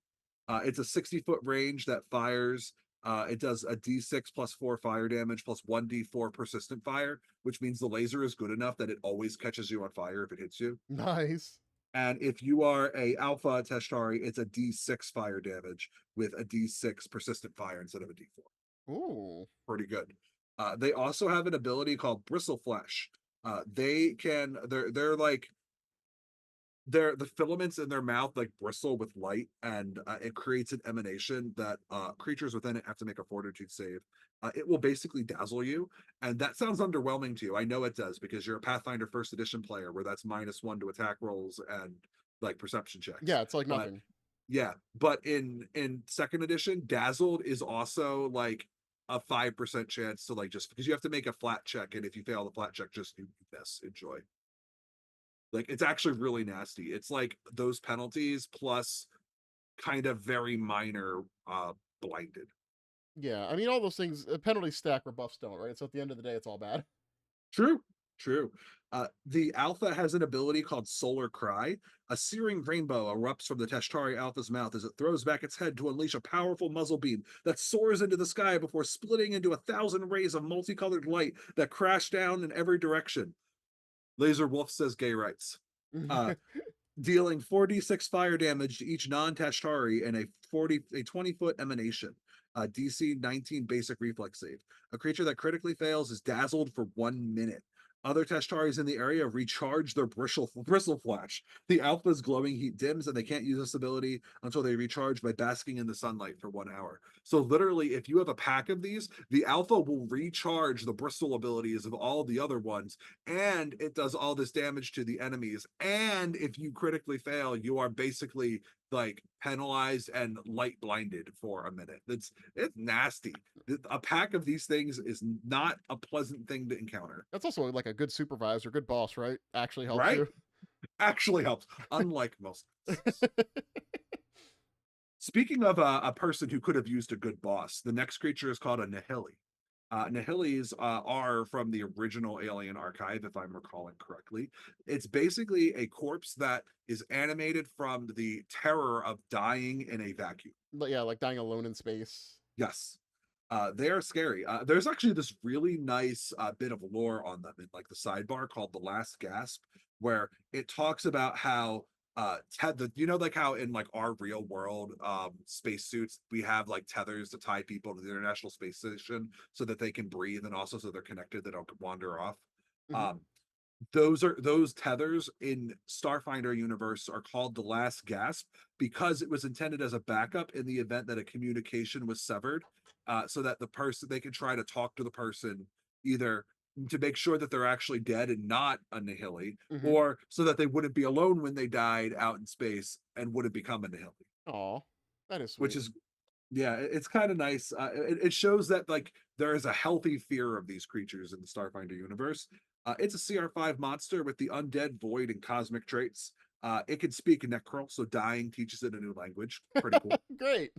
It's a 60-foot range that fires. It does a d6 plus 4 fire damage plus 1d4 persistent fire, which means the laser is good enough that it always catches you on fire if it hits you. Nice. And if you are a alpha Tashtari, it's a d6 fire damage with a d6 persistent fire instead of a d4. Ooh. Pretty good. They also have an ability called Bristle Flesh. They're like the filaments in their mouth like bristle with light, and it creates an emanation that creatures within it have to make a fortitude save. It will basically dazzle you, and that sounds underwhelming to you. I know it does because you're a Pathfinder first edition player where that's -1 to attack rolls and like perception checks. Yeah, it's like But nothing. yeah, but in second edition, dazzled is also like a 5% chance to like just because you have to make a flat check, and if you fail the flat check, just you miss. Enjoy. Like it's actually really nasty. It's like those penalties plus kind of very minor blinded. Yeah, I mean, all those things, penalties stack or buffs don't, right? So at the end of the day, it's all bad. True, true. The Alpha has an ability called Solar Cry. A searing rainbow erupts from the Tashtari Alpha's mouth as it throws back its head to unleash a powerful muzzle beam that soars into the sky before splitting into 1,000 rays of multicolored light that crash down in every direction. Laser Wolf says gay rights. Uh, Dealing 4d6 fire damage to each non-Tashtari and a 20-foot emanation. DC 19 basic reflex save. A creature that critically fails is dazzled for 1 minute. Other Tashtaris in the area recharge their bristle flash. The Alpha's glowing heat dims, and they can't use this ability until they recharge by basking in the sunlight for 1 hour. So literally, if you have a pack of these, the Alpha will recharge the bristle abilities of all the other ones, and it does all this damage to the enemies. And if you critically fail, you are basically like penalized and light blinded for a minute. It's nasty. A pack of these things is not a pleasant thing to encounter, That's also like a good supervisor, good boss, right? Actually helps right? you. Actually helps, unlike most classes. Speaking of a person who could have used a good boss, the next creature is called a Nihili. Nihilis are from the original Alien Archive, if I'm recalling correctly. It's basically a corpse that is animated from the terror of dying in a vacuum. But yeah, like dying alone in space. Yes. They are scary. There's actually this really nice bit of lore on them in like the sidebar called The Last Gasp, where it talks about how you know, like how in like our real world spacesuits we have like tethers to tie people to the International Space Station so that they can breathe and also so they're connected, they don't wander off. Hmm. Um, those tethers in Starfinder universe are called the last gasp because it was intended as a backup in the event that a communication was severed, so that the person they could try to talk to the person either to make sure that they're actually dead and not a Nihili, Hmm. or so that they wouldn't be alone when they died out in space and wouldn't become a Nihili, Aw, that is which sweet. is yeah, it's kind of nice. It shows that like there is a healthy fear of these creatures in the Starfinder universe. It's a CR5 monster with the undead, void, and cosmic traits. It can speak Necrol, so dying teaches it a new language. Pretty cool. Great.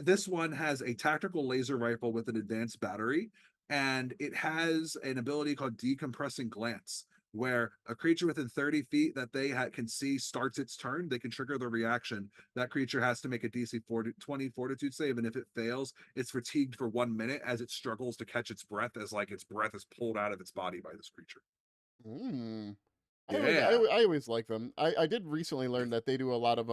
This one has a tactical laser rifle with an advanced battery, and it has an ability called decompressing glance, where a creature within 30 feet that can see starts its turn. They can trigger the reaction. That creature has to make a DC 20 fortitude save, and if it fails, it's fatigued for 1 minute as it struggles to catch its breath, as like its breath is pulled out of its body by this creature. Mm. Yeah, I always like them. I did recently learn that they do a lot of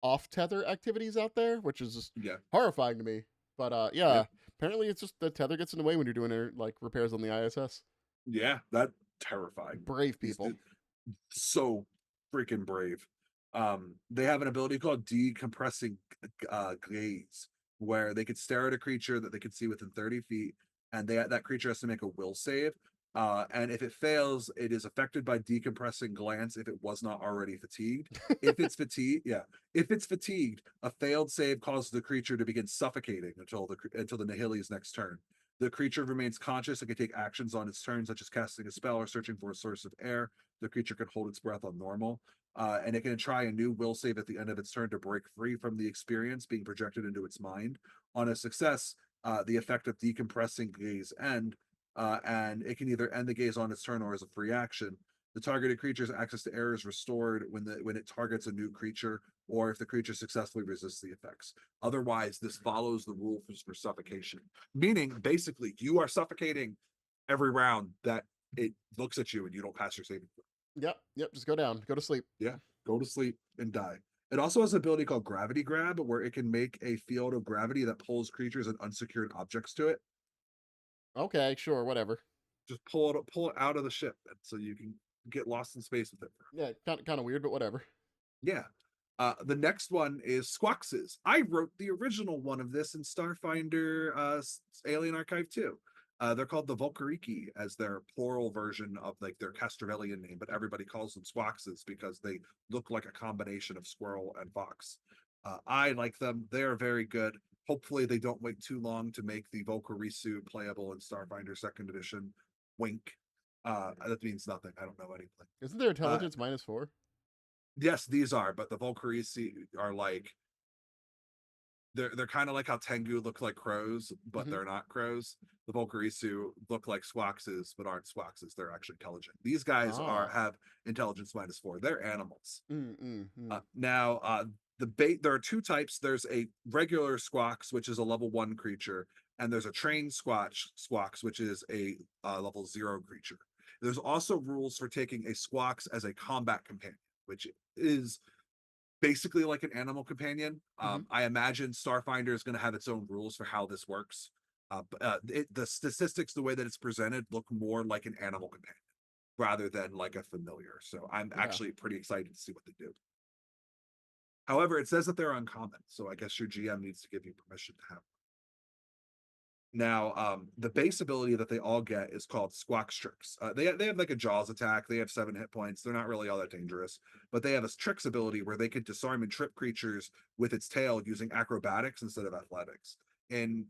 off tether activities out there, which is just yeah, horrifying to me. But yeah, yeah, apparently it's just the tether gets in the way when you're doing like repairs on the ISS. yeah. That terrifying. Brave These people. so freaking brave. They have an ability called decompressing gaze, where they could stare at a creature that they could see within 30 feet, and that creature has to make a will save. And if it fails, it is affected by decompressing glance if it was not already fatigued. If it's fatigued, yeah. If it's fatigued, a failed save causes the creature to begin suffocating until the Nihili's next turn. The creature remains conscious and can take actions on its turn, such as casting a spell or searching for a source of air. The creature can hold its breath on normal, and it can try a new will save at the end of its turn to break free from the experience being projected into its mind. On a success, the effect of decompressing gaze end, and it can either end the gaze on its turn or as a free action. The targeted creature's access to air is restored when it targets a new creature, or if the creature successfully resists the effects. Otherwise, this follows the rule for suffocation, meaning basically you are suffocating every round that it looks at you and you don't pass your saving throw. Yep, yep. Just go down, go to sleep. Yeah, go to sleep and die. It also has an ability called Gravity Grab, where it can make a field of gravity that pulls creatures and unsecured objects to it. Okay, sure, whatever. Just pull it out of the ship, so you can get lost in space with it. Yeah, kind of weird, but whatever. Yeah. The next one is Squawxes. I wrote the original one of this in Starfinder Alien Archive 2. They're called the Volkeriki as their plural version of like their Castrovellian name, but everybody calls them Squawxes because they look like a combination of squirrel and fox. I like them. They're very good. Hopefully, they don't wait too long to make the Volkerisu playable in Starfinder Second Edition. Wink. That means nothing. I don't know anything. Isn't their Uh, intelligence -4? Yes, these are, but the Volcarisi are like they're kind of like how Tengu look like crows, but Hmm. they're not crows. The Volcarisu look like Squaxes, but aren't Squaxes. They're actually intelligent. These guys are Ah. have intelligence -4. They're animals. Mm, mm, mm. Now, the bait. There are two types. There's a regular Squawks, which is a level 1 creature, and there's a trained Squawks, which is a level 0 creature. There's also rules for taking a Squawks as a combat companion, which is basically like an animal companion. Hmm. I imagine Starfinder is going to have its own rules for how this works. The statistics, the way that it's presented, look more like an animal companion rather than like a familiar. So I'm Yeah. actually pretty excited to see what they do. However, it says that they're uncommon, so I guess your GM needs to give you permission to have. Now, the base ability that they all get is called Squawk Tricks. They have like a Jaws attack. They have 7 hit points. They're not really all that dangerous, but they have a Tricks ability where they could disarm and trip creatures with its tail using acrobatics instead of athletics. In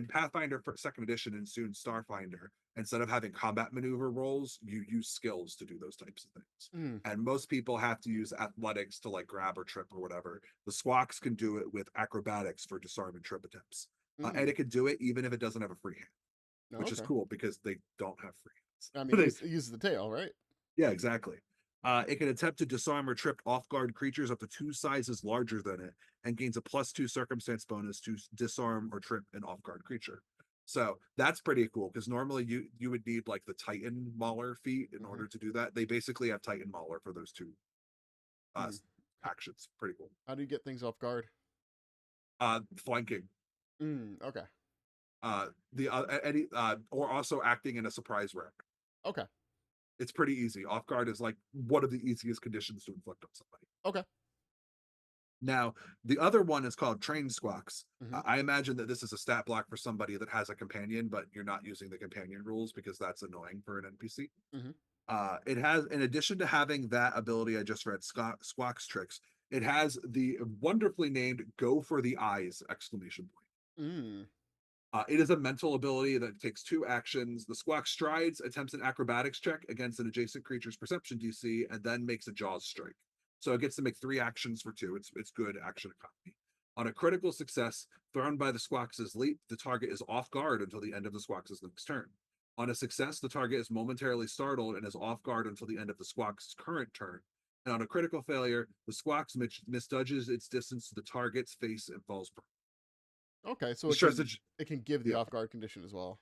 Pathfinder for Second Edition and soon Starfinder, instead of having combat maneuver rolls, you use skills to do those types of things. Mm, And most people have to use athletics to like grab or trip or whatever. The Squawks can do it with acrobatics for disarm and trip attempts, and mm. it can do it even if it doesn't have a free hand, Oh, which is okay. cool because they don't have free I mean, hands. it uses the tail, right? Yeah, exactly. It can attempt to disarm or trip off guard creatures up to 2 sizes larger than it, and gains a +2 circumstance bonus to disarm or trip an off guard creature. So that's pretty cool because normally you would need like the Titan Mauler feat in Hmm. order to do that. They basically have Titan Mauler for those two uh, Mm. How, actions. Pretty cool. how do you get things off guard? Flanking. Mm, okay. The any or also acting in a surprise round. Okay. It's pretty easy. Off guard is like one of the easiest conditions to inflict on somebody. Okay. Now, the other one is called Train Squawks. Hmm. I imagine that this is a stat block for somebody that has a companion, but you're not using the companion rules because that's annoying for an NPC. Hmm. It has, in addition to having that ability I just read, Squawks tricks, it has the wonderfully named "Go for the Eyes!" exclamation point. Mm. It is a mental ability that takes 2 actions. The Squawk strides, attempts an acrobatics check against an adjacent creature's perception DC, and then makes a Jaws strike. So it gets to make 3 actions for 2. It's good action economy. On a critical success, thrown by the Squawks' leap, the target is off guard until the end of the Squawks' next turn. On a success, the target is momentarily startled and is off guard until the end of the Squawks' current turn. And on a critical failure, the Squawks misjudges its distance to the target's face and falls prone. Okay. So The strategy, it can give the yeah. off guard condition as well.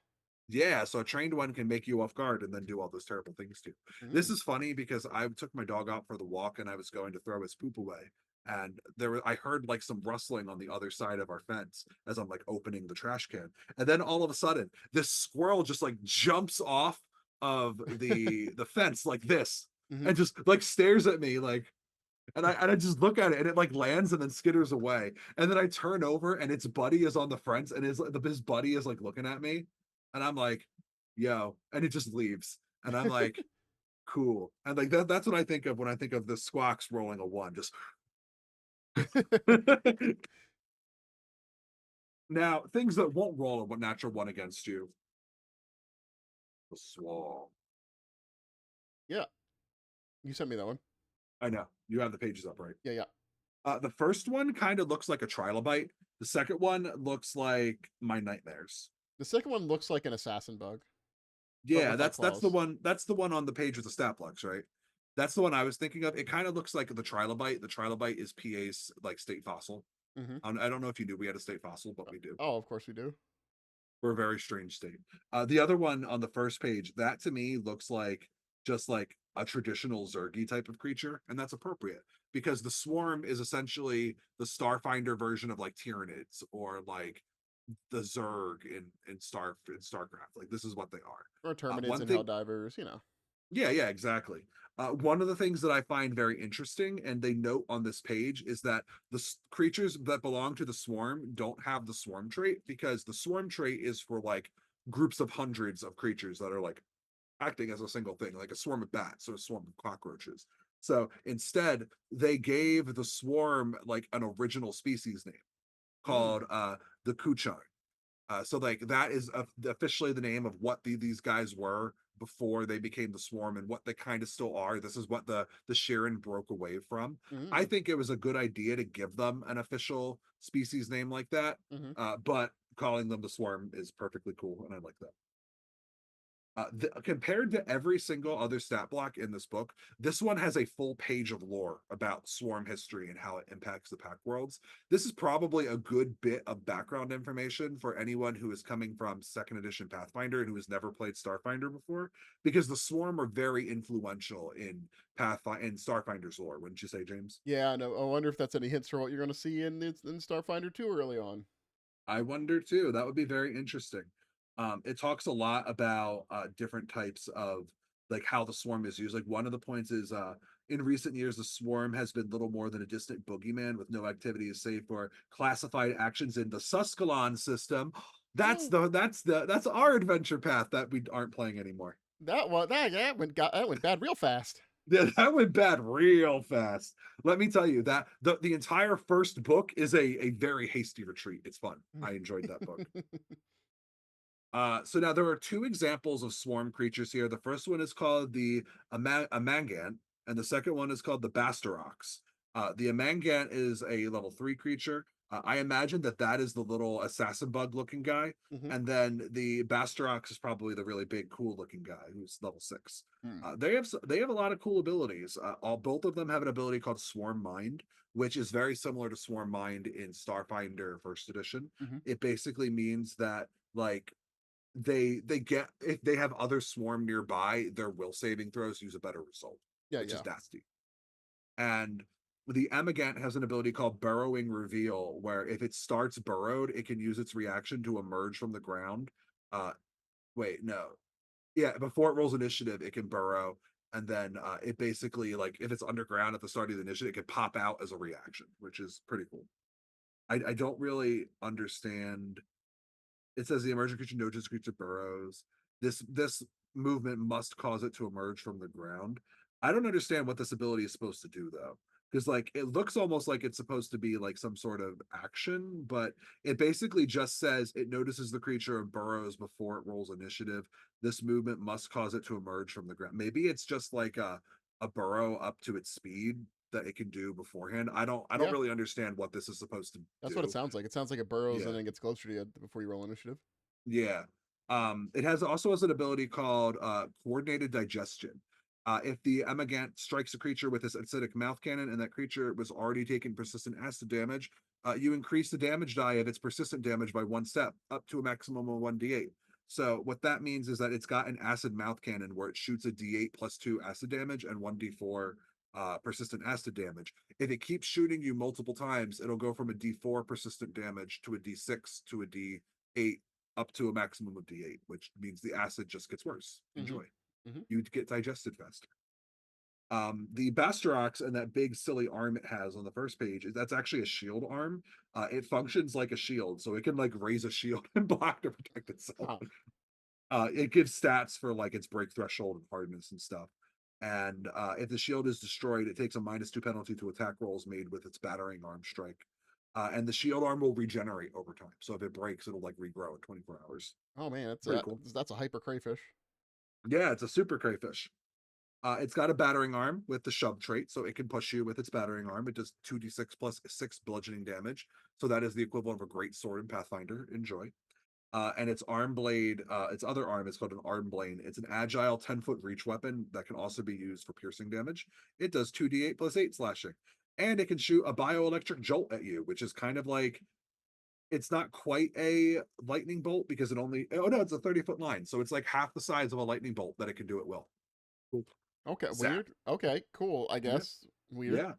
Yeah, so a trained one can make you off guard and then do all those terrible things to you. This Mm. is funny because I took my dog out for the walk and I was going to throw his poop away. And I heard like some rustling on the other side of our fence as I'm like opening the trash can. And then all of a sudden, this squirrel just like jumps off of the fence like this Hmm. and just like stares at me like, and I just look at it and it like lands and then skitters away. And then I turn over and its buddy is on the front and his buddy is like looking at me. And I'm like, yo, and it just leaves. And I'm like, cool. And like that's what I think of when I think of the Squawks rolling a 1. Just now, things that won't roll a natural 1 against you. The Swarm. Yeah. You sent me that one. I know. You have the pages up, right? Yeah. Yeah. The first one kind of looks like a trilobite. The second one looks like my nightmares. The second one looks like an assassin bug, but Yeah, with like that's the claws. one. That's the one on the page with the stat blocks, right? That's the one I was thinking of. It kind of looks like the trilobite. The trilobite is PA's like state fossil. Hmm. I don't know if you knew we had a state fossil, but we do. Oh, of course we do. We're a very strange state. The other one on the first page, that to me looks like just like a traditional Zergy type of creature, and that's appropriate because the swarm is essentially the Starfinder version of like Tyranids or like the Zerg in Starcraft. Like this is what they are. Or terminids One and thing helldivers, you know. Yeah, yeah, exactly. One of the things that I find very interesting, and they note on this page, is that the creatures that belong to the swarm don't have the swarm trait because the swarm trait is for like groups of hundreds of creatures that are like acting as a single thing, like a swarm of bats or a swarm of cockroaches. So instead, they gave the swarm like an original species name called Mm. the Kuchar. So like that is officially the name of what these guys were before they became the swarm and what they kind of still are. This is what the Sharon broke away from. I Mm. think it was a good idea to give them an official species name like that, Mm-hmm. but calling them the swarm is perfectly cool, and I like that. Compared to every single other stat block in this book, this one has a full page of lore about swarm history and how it impacts the pack worlds. This is probably a good bit of background information for anyone who is coming from second edition Pathfinder and who has never played Starfinder before, because the swarm are very influential in Pathfinder and Starfinder's lore. Wouldn't you say, James? Yeah, no. I wonder if that's any hints for what you're going to see in Starfinder 2 early on. I wonder too. That would be very interesting. It talks a lot about different types of like how the swarm is used. Like one of the points is in recent years, the swarm has been little more than a distant boogeyman with no activities save for classified actions in the Suskalon system. Mm, That's our adventure path that we aren't playing anymore. that went bad real fast. Yeah, that went bad real fast. Let me tell you that the entire first book is a very hasty retreat. It's fun. I enjoyed that book. So now there are two examples of swarm creatures here. The first one is called the Amangant, and the second one is called the Bastarox. The Amangant is a level 3 creature. I imagine that that is the little assassin bug looking guy, Hmm. and then the Bastarox is probably the really big, cool looking guy who's level 6. Hmm. They have a lot of cool abilities. All both of them have an ability called Swarm Mind, which is very similar to Swarm Mind in Starfinder First Edition. Hmm. It basically means that like they get if they have other swarm nearby, their will saving throws use a better result, Yeah, which is yeah. nasty. And the Amagant has an ability called Burrowing Reveal, where if it starts burrowed, it can use its reaction to emerge from the ground. Uh, wait, no, yeah, before it rolls initiative, it can burrow, and then it basically like if it's underground at the start of the initiative, it can pop out as a reaction, which is pretty cool. I don't really understand. It says the emergent creature notices creature burrows. This movement must cause it to emerge from the ground. I don't understand what this ability is supposed to do though. Because like it looks almost like it's supposed to be like some sort of action, but it basically just says it notices the creature and burrows before it rolls initiative. This movement must cause it to emerge from the ground. Maybe it's just like a burrow up to its speed that it can do beforehand. I don't Yeah, really understand what this is supposed to that's what it do. sounds like. It sounds like it burrows and Yeah. then gets closer to you before you roll initiative. Yeah. It has also has an ability called coordinated digestion. If the Amagant strikes a creature with this acidic mouth cannon and that creature was already taking persistent acid damage, you increase the damage die of its persistent damage by one step, up to a maximum of 1d8. So what that means is that it's got an acid mouth cannon where it shoots a d8 plus 2 acid damage and 1d4 persistent acid damage. If it keeps shooting you multiple times, it'll go from a d4 persistent damage to a d6 to a d8 up to a maximum of D8, which means the acid just gets worse. Hmm. Enjoy. Hmm. You get digested faster. The Bastarox and that big silly arm it has on the first page, that's actually a shield arm. It functions like a shield, so it can like raise a shield and block to protect itself. Huh. It gives stats for like its break threshold and hardness and stuff. And if the shield is destroyed, it takes a -2 penalty to attack rolls made with its battering arm strike. And the shield arm will regenerate over time. So if it breaks, it'll like regrow in 24 hours. Oh man, Pretty cool. that's a hyper crayfish. Yeah, it's a super crayfish. It's got a battering arm with the shove trait, so it can push you with its battering arm. It does 2d6 plus 6 bludgeoning damage. So that is the equivalent of a great sword in Pathfinder. Enjoy. And its arm blade, its other arm is called an arm blade. It's an agile 10-foot reach weapon that can also be used for piercing damage. It does 2d8 plus 8 slashing. And it can shoot a bioelectric jolt at you, which is kind of like it's not quite a lightning bolt because it only oh no, it's a 30-foot line. So it's like half the size of a lightning bolt that it can do it well. Cool. Okay, Zap. weird. Okay, cool. I Yeah. guess weird. Yeah.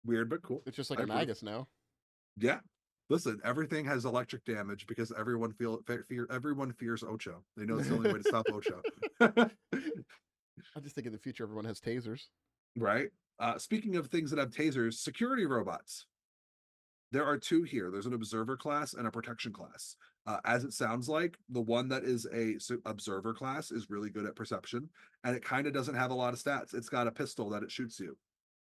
Weird but cool. It's just like I a approve. Magus now. Yeah. Listen, everything has electric damage because everyone fears Ocho. They know it's the only way to stop Ocho. I just think in the future everyone has tasers. Right? Speaking of things that have tasers, security robots. There are two here. There's an observer class and a protection class. As it sounds like, the one that is a observer class is really good at perception, and it kind of doesn't have a lot of stats. It's got a pistol that it shoots you.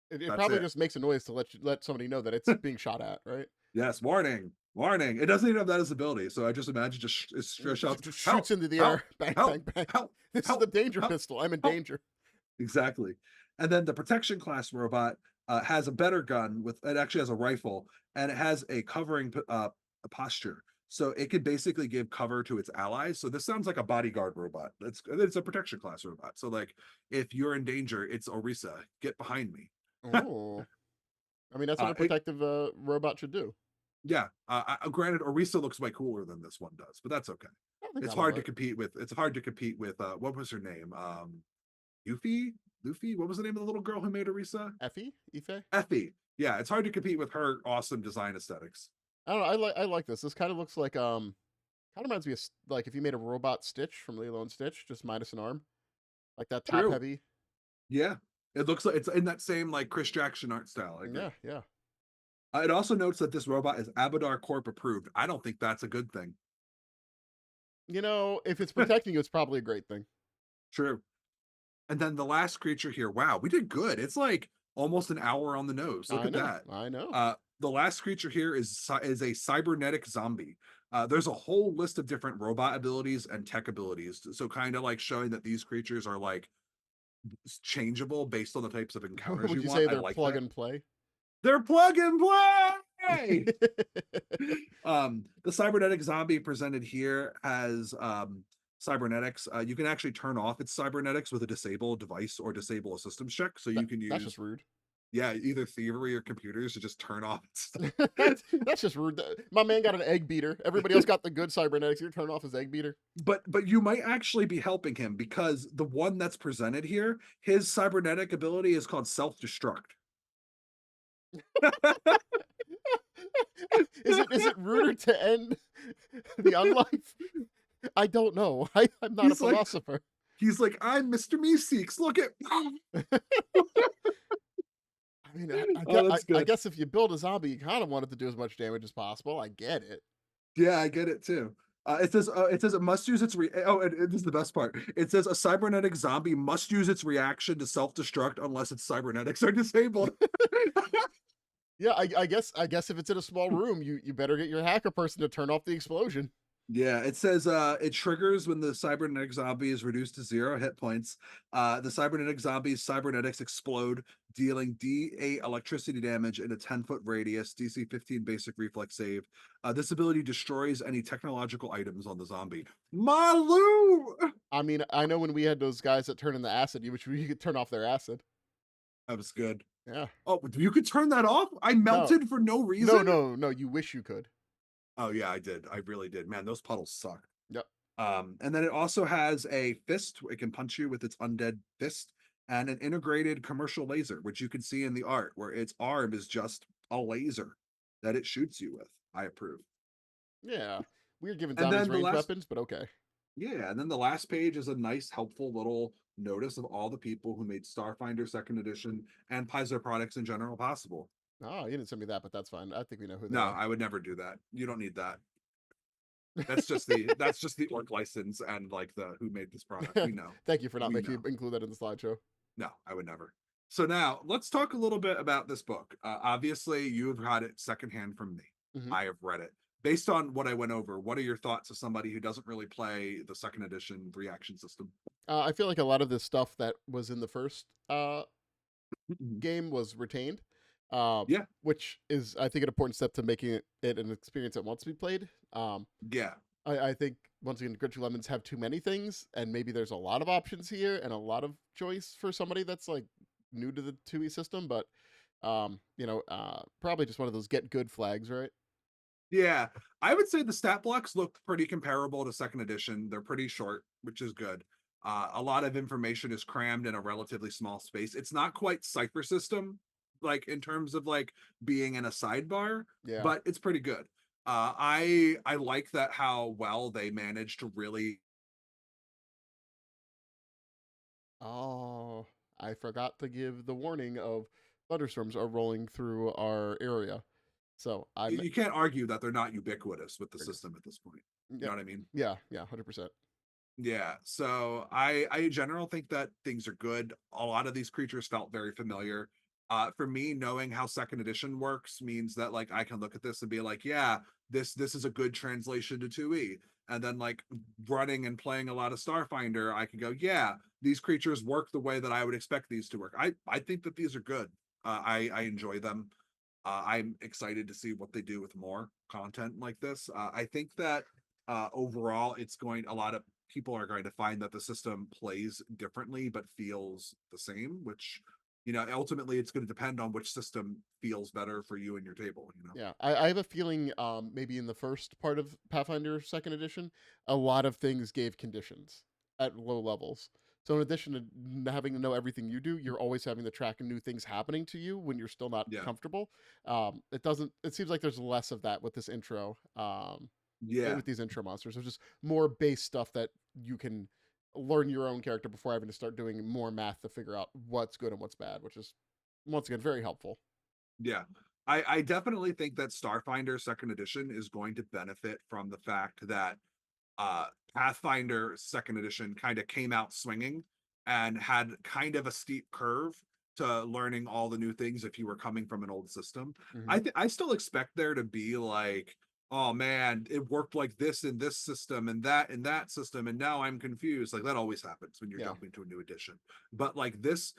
It That's probably it. just makes a noise to let somebody know that it's being shot at, right? Yes, warning. Warning. It doesn't even have that as ability. So I just imagine it shouts, Just shoots help, into the air. help, Bang, bang, help, bang. help, This is the help, danger help, pistol. I'm in help. danger. Exactly. And then the protection class robot has a better gun with it actually has a rifle and it has a covering a posture. So it could basically give cover to its allies. So this sounds like a bodyguard robot. It's a protection class robot. So like if you're in danger, it's Orisa. Get behind me. Oh. I mean, that's what a It protective robot should do. yeah. Granted, Orisa looks way cooler than this one does, but that's okay. I think It's I'm hard to alright. compete with. It's hard to compete with. What was her name? Yuffie? Luffy? What was the name of the little girl who made Orisa? Effie? Ife? Effie. Yeah, it's hard to compete with her awesome design aesthetics. I don't know. I like this. This kind of looks like kind of reminds me of like if you made a robot Stitch from Lilo and Stitch, just minus an arm, like that top True. heavy. Yeah. It looks like it's in that same like Chris Jackson art style. I agree. Yeah, yeah. It also notes that this robot is Abadar Corp approved. I don't think that's a good thing. If it's protecting you, it's probably a great thing. True. And then the last creature here. Wow, we did good. It's like almost an hour on the nose. Look I at know. that. I know. The last creature here is a cybernetic zombie. There's a whole list of different robot abilities and tech abilities. So kind of like showing that these creatures are like changeable based on the types of encounters Would you you want. say I they're like plug that. and play? They're plug and play. The cybernetic zombie presented here has cybernetics. You can actually turn off its cybernetics with a disable device or disable a systems check. So that, you can that's just use rude. yeah either thievery or computers to just turn off stuff. that's just rude. My man got an egg beater. Everybody else got the good cybernetics. You're turning off his egg beater. But you might actually be helping him because the one that's presented here, his cybernetic ability is called self-destruct. Is it ruder to end the unlife? I don't know. I'm not a he's like philosopher. he's like I'm Mr. Meeseeks. Look at I mean, I, I, oh gue- I, that's I good. guess if you build a zombie, you kind of want it to do as much damage as possible. I get it. Yeah, I get it too. It says it must use its this is the best part. It says a cybernetic zombie must use its reaction to self-destruct unless its cybernetics are disabled. Yeah, I guess if it's in a small room, you better get your hacker person to turn off the explosion. Yeah, it says it triggers when the cybernetic zombie is reduced to 0 hit points. The cybernetic zombie's cybernetics explode, dealing D8 electricity damage in a 10-foot radius, DC 15 basic reflex save. This ability destroys any technological items on the zombie. Malu! I mean, I know when we had those guys that turn into acid, you wish we could turn off their acid. That was good. Yeah. Oh, you could turn that off? I No, melted for no no, reason? no, no. You wish you could. Oh yeah, I did. I really did. Man, those puddles suck. Yep. And then it also has a fist. It can punch you with its undead fist and an integrated commercial laser, which you can see in the art, where its arm is just a laser that it shoots you with. I approve. Yeah. Weird giving And zombies then the range last, weapons, but okay. yeah, and then the last page is a nice, helpful little notice of all the people who made Starfinder Second Edition and Paizo products in general possible. Oh, you didn't send me that, but that's fine. I think we know who they No, are. I would never do that. You don't need that. That's just the orc license and like the who made this product. We know. Thank you for not We making know. me include that in the slideshow. No, I would never. So now let's talk a little bit about this book. Obviously, you've had it secondhand from me. Hmm. I have read it. Based on what I went over, what are your thoughts as somebody who doesn't really play the second edition reaction system? I feel like a lot of the stuff that was in the first Mhm. game was retained, uh, Yeah, which is, I think, an important step to making it an experience that wants to be played. yeah, I think, once again, Grinch Lemons have too many things, and maybe there's a lot of options here and a lot of choice for somebody that's like new to the 2E system, but probably just one of those get good flags, right? yeah. I would say the stat blocks look pretty comparable to second edition. They're pretty short, which is good. A lot of information is crammed in a relatively small space. It's not quite Cipher System, like in terms of like being in a sidebar, Yeah. but it's pretty good. I like that how well they managed to really. Oh, I forgot to give the warning of thunderstorms are rolling through our area. So I'm You can't argue that they're not ubiquitous with the there it is. system at this point. You know Yep. what I mean? Yeah, yeah, 100%. Yeah. So I in general think that things are good. A lot of these creatures felt very familiar. For me, knowing how second edition works means that like I can look at this and be like, yeah, this is a good translation to 2e. And then like running and playing a lot of Starfinder, I can go, yeah, these creatures work the way that I would expect these to work. I think that these are good. I enjoy them. I'm excited to see what they do with more content like this. I think that overall, it's going. A lot of people are going to find that the system plays differently but feels the same. Which, ultimately, it's going to depend on which system feels better for you and your table. Yeah, I have a feeling maybe in the first part of Pathfinder Second Edition, a lot of things gave conditions at low levels. So in addition to having to know everything you do, you're always having to track new things happening to you when you're still not Yeah, comfortable. It doesn't. It seems like there's less of that with this intro. yeah, With these intro monsters, there's just more base stuff that you can learn your own character before having to start doing more math to figure out what's good and what's bad, which is once again very helpful. yeah. I definitely think that Starfinder Second Edition is going to benefit from the fact that uh Pathfinder Second Edition kind of came out swinging and had kind of a steep curve to learning all the new things if you were coming from an old system. Hmm. I still expect there to be like, oh man, it worked like this in this system and that in that system, and now I'm confused. Like that always happens when you're Yeah, jumping to a new edition. But like this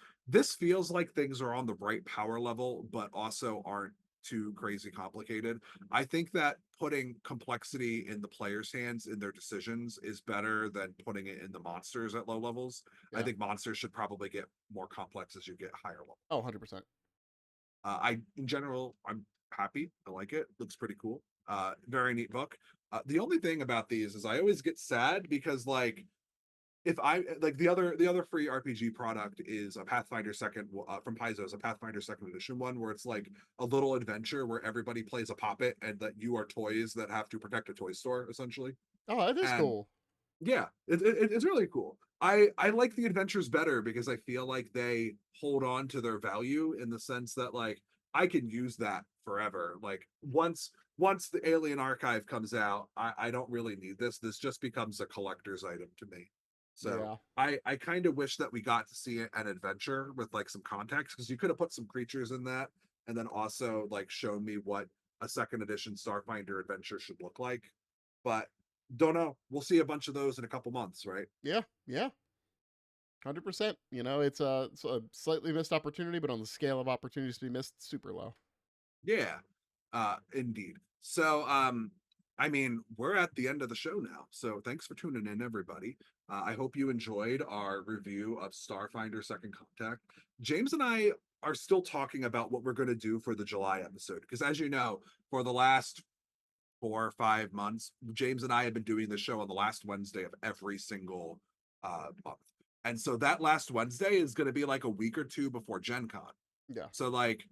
feels like things are on the right power level, but also aren't too crazy complicated. I think that putting complexity in the players' hands in their decisions is better than putting it in the monsters at low levels. I yeah. think monsters should probably get more complex as you get higher level. Oh, 100%. In general, I'm happy. I like it. Looks pretty cool. Very neat book. The only thing about these is I always get sad because like if I like the other free RPG product is a Pathfinder second from Paizo is a Pathfinder second edition one where it's like a little adventure where everybody plays a puppet and that you are toys that have to protect a toy store essentially. Oh, it is And cool. yeah, it's really cool. I like the adventures better because I feel like they hold on to their value in the sense that like I can use that forever. Like once the Alien Archive comes out, I don't really need this. This just becomes a collector's item to me. So Yeah. I kind of wish that we got to see an adventure with like some context because you could have put some creatures in that and then also like shown me what a second edition Starfinder adventure should look like. But don't know. We'll see a bunch of those in a couple months, right? Yeah. Yeah. 100%. It's a slightly missed opportunity, but on the scale of opportunities to be missed, super low. Yeah. Indeed. So I mean, we're at the end of the show now. So thanks for tuning in, everybody. I hope you enjoyed our review of Starfinder Second Contact. James and I are still talking about what we're going to do for the July episode because as you know, for the last 4 or 5 months, James and I have been doing this show on the last Wednesday of every single month. And so that last Wednesday is going to be like a week or two before Gen Con. Yeah. So, like,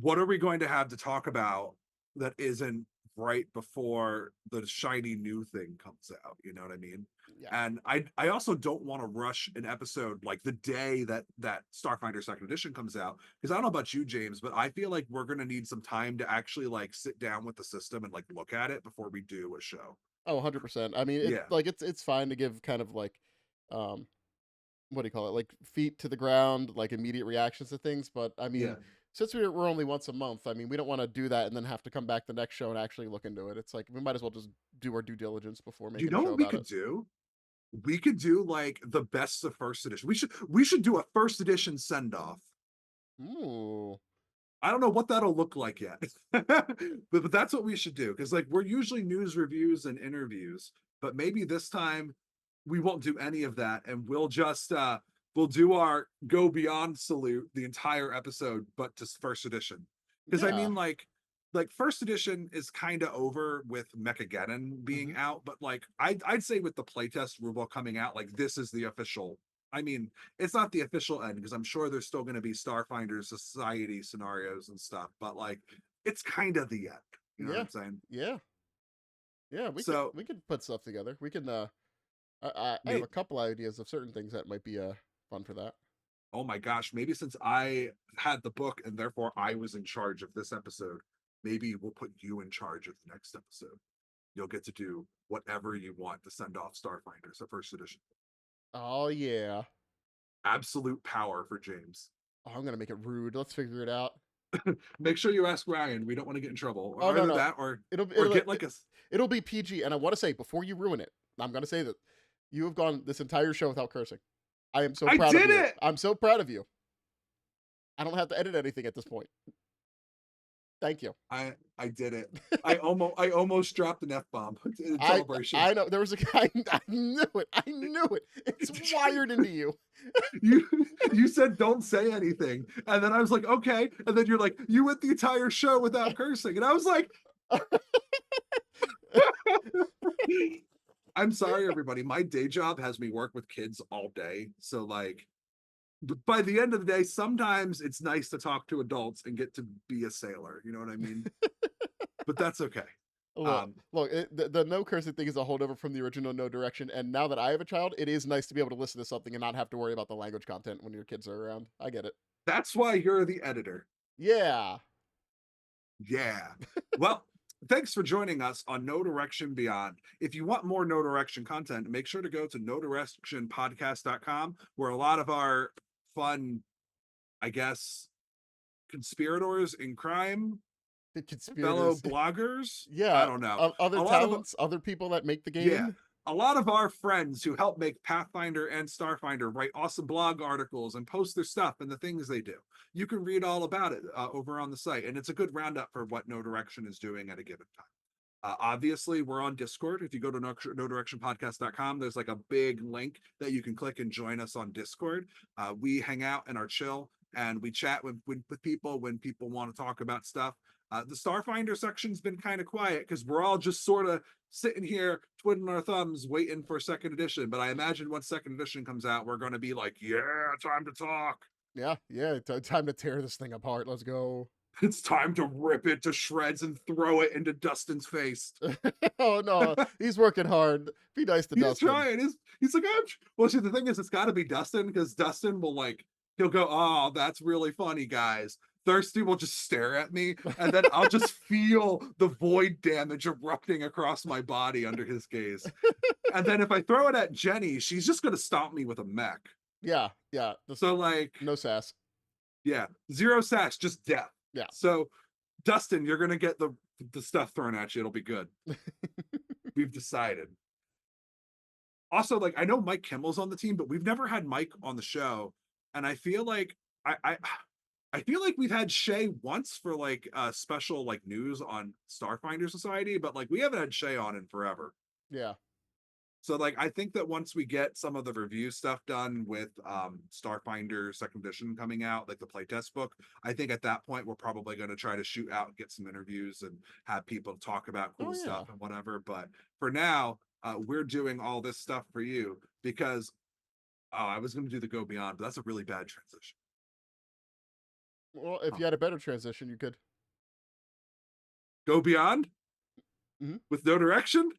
what are we going to have to talk about that isn't right before the shiny new thing comes out? You know what I mean? Yeah. And I also don't want to rush an episode like the day that Starfinder Second Edition comes out because I don't know about you, James, but I feel like we're gonna need some time to actually like sit down with the system and like look at it before we do a show. Oh, 100%. I mean, Yeah, it's fine to give kind of like um what do you call it? Like feet to the ground, like immediate reactions to things, but I yeah. mean, since we're only once a month, I mean, we don't want to do that and then have to come back the next show and actually look into it. It's like we might as well just do our due diligence before You making a know show what we about it. could do? We could do like the best of first edition. We should do a first edition send off. Ooh. I don't know what that'll look like yet, but that's what we should do because like we're usually news reviews and interviews, but maybe this time we won't do any of that and we'll do our go beyond salute the entire episode, but to first edition. Because I Yeah. mean, like first edition is kind of over with Mechageddon being Hmm. out, but like I'd say with the playtest rulebook coming out, like this is the official. I mean, it's not the official end because I'm sure there's still going to be Starfinder Society scenarios and stuff, but like it's kind of the end. You know what Yeah. I'm saying? Yeah. Yeah, So, we could put stuff together. We can I have may, a couple ideas of certain things that might be fun for that. oh my gosh, maybe since I had the book and therefore I was in charge of this episode, maybe we'll put you in charge of the next episode. You'll get to do whatever you want to send off Starfinder, so first edition. Oh yeah. Absolute power for James. Oh, I'm gonna make it rude. Let's figure it out. Make sure you ask Ryan. We don't want to get in trouble. Or Oh no either no, that it'll or it'll get like a it'll be PG. And I want to say before you ruin it, I'm gonna say that you have gone this entire show without cursing. I am so I proud of did you. it. I'm so proud of you. I don't have to edit anything at this point. Thank you. I did it. I almost dropped an F bomb in I celebration. I know there was a guy. I knew it. I knew it. It's wired into you. you you said don't say anything, and then I was like, okay, and then you're like, you went the entire show without cursing, and I was like, I'm sorry, everybody. My day job has me work with kids all day, so like by the end of the day, sometimes it's nice to talk to adults and get to be a sailor. You know what I mean? But that's okay. Look, Um, look. The no cursing thing is a holdover from the original No Direction, and now that I have a child, it is nice to be able to listen to something and not have to worry about the language content when your kids are around. I get it. that's why you're the editor. Yeah. Yeah. Well, thanks for joining us on No Direction Beyond. If you want more No Direction content, make sure to go to nodirectionpodcast.com, where a lot of our fun, I guess, conspirators in crime, The fellow conspirators. bloggers, I Yeah. don't know. Other A lot of talents, other people that make the Yeah. game. A lot of our friends who help make Pathfinder and Starfinder write awesome blog articles and post their stuff and the things they do. You can read all about it over on the site, and it's a good roundup for what No Direction is doing at a given time. Obviously, we're on Discord. If you go to nodirectionpodcast.com, there's like a big link that you can click and join us on Discord. We hang out and are chill, and we chat with people when people want to talk about stuff. The Starfinder section's been kind of quiet because we're all just sort of sitting here twiddling our thumbs waiting for second edition. But I imagine once second edition comes out, we're going to be like, yeah, time to talk. Yeah. Yeah. Time to tear this thing apart. Let's go. It's time to rip it to shreds and throw it into Dustin's face. Oh no, he's working hard. Be nice to He's Dustin. trying. He's like, well, see, the thing is, it's got to be Dustin because Dustin will like, he'll go, oh, that's really funny, guys. Thirsty will just stare at me, and then I'll just feel the void damage erupting across my body under his gaze. And then if I throw it at Jenny, she's just gonna stomp me with a mech. Yeah. Yeah. Just So like, no sass. yeah, zero sash, just death. Yeah. So Dustin, you're gonna get the stuff thrown at you. It'll be good. We've decided. Also, like I know Mike Kimmel's on the team, but we've never had Mike on the show, and I feel like I feel like we've had Shay once for like special like news on Starfinder Society, but like we haven't had Shay on in forever. Yeah. So like I think that once we get some of the review stuff done with Starfinder second edition coming out, like the playtest book, I think at that point we're probably going to try to shoot out and get some interviews and have people talk about Oh cool stuff yeah. and whatever. But for now, we're doing all this stuff for you because I was going to do the go beyond, but that's a really bad transition. Well, if Huh. you had a better transition, you could. Go beyond Mhm. with no direction.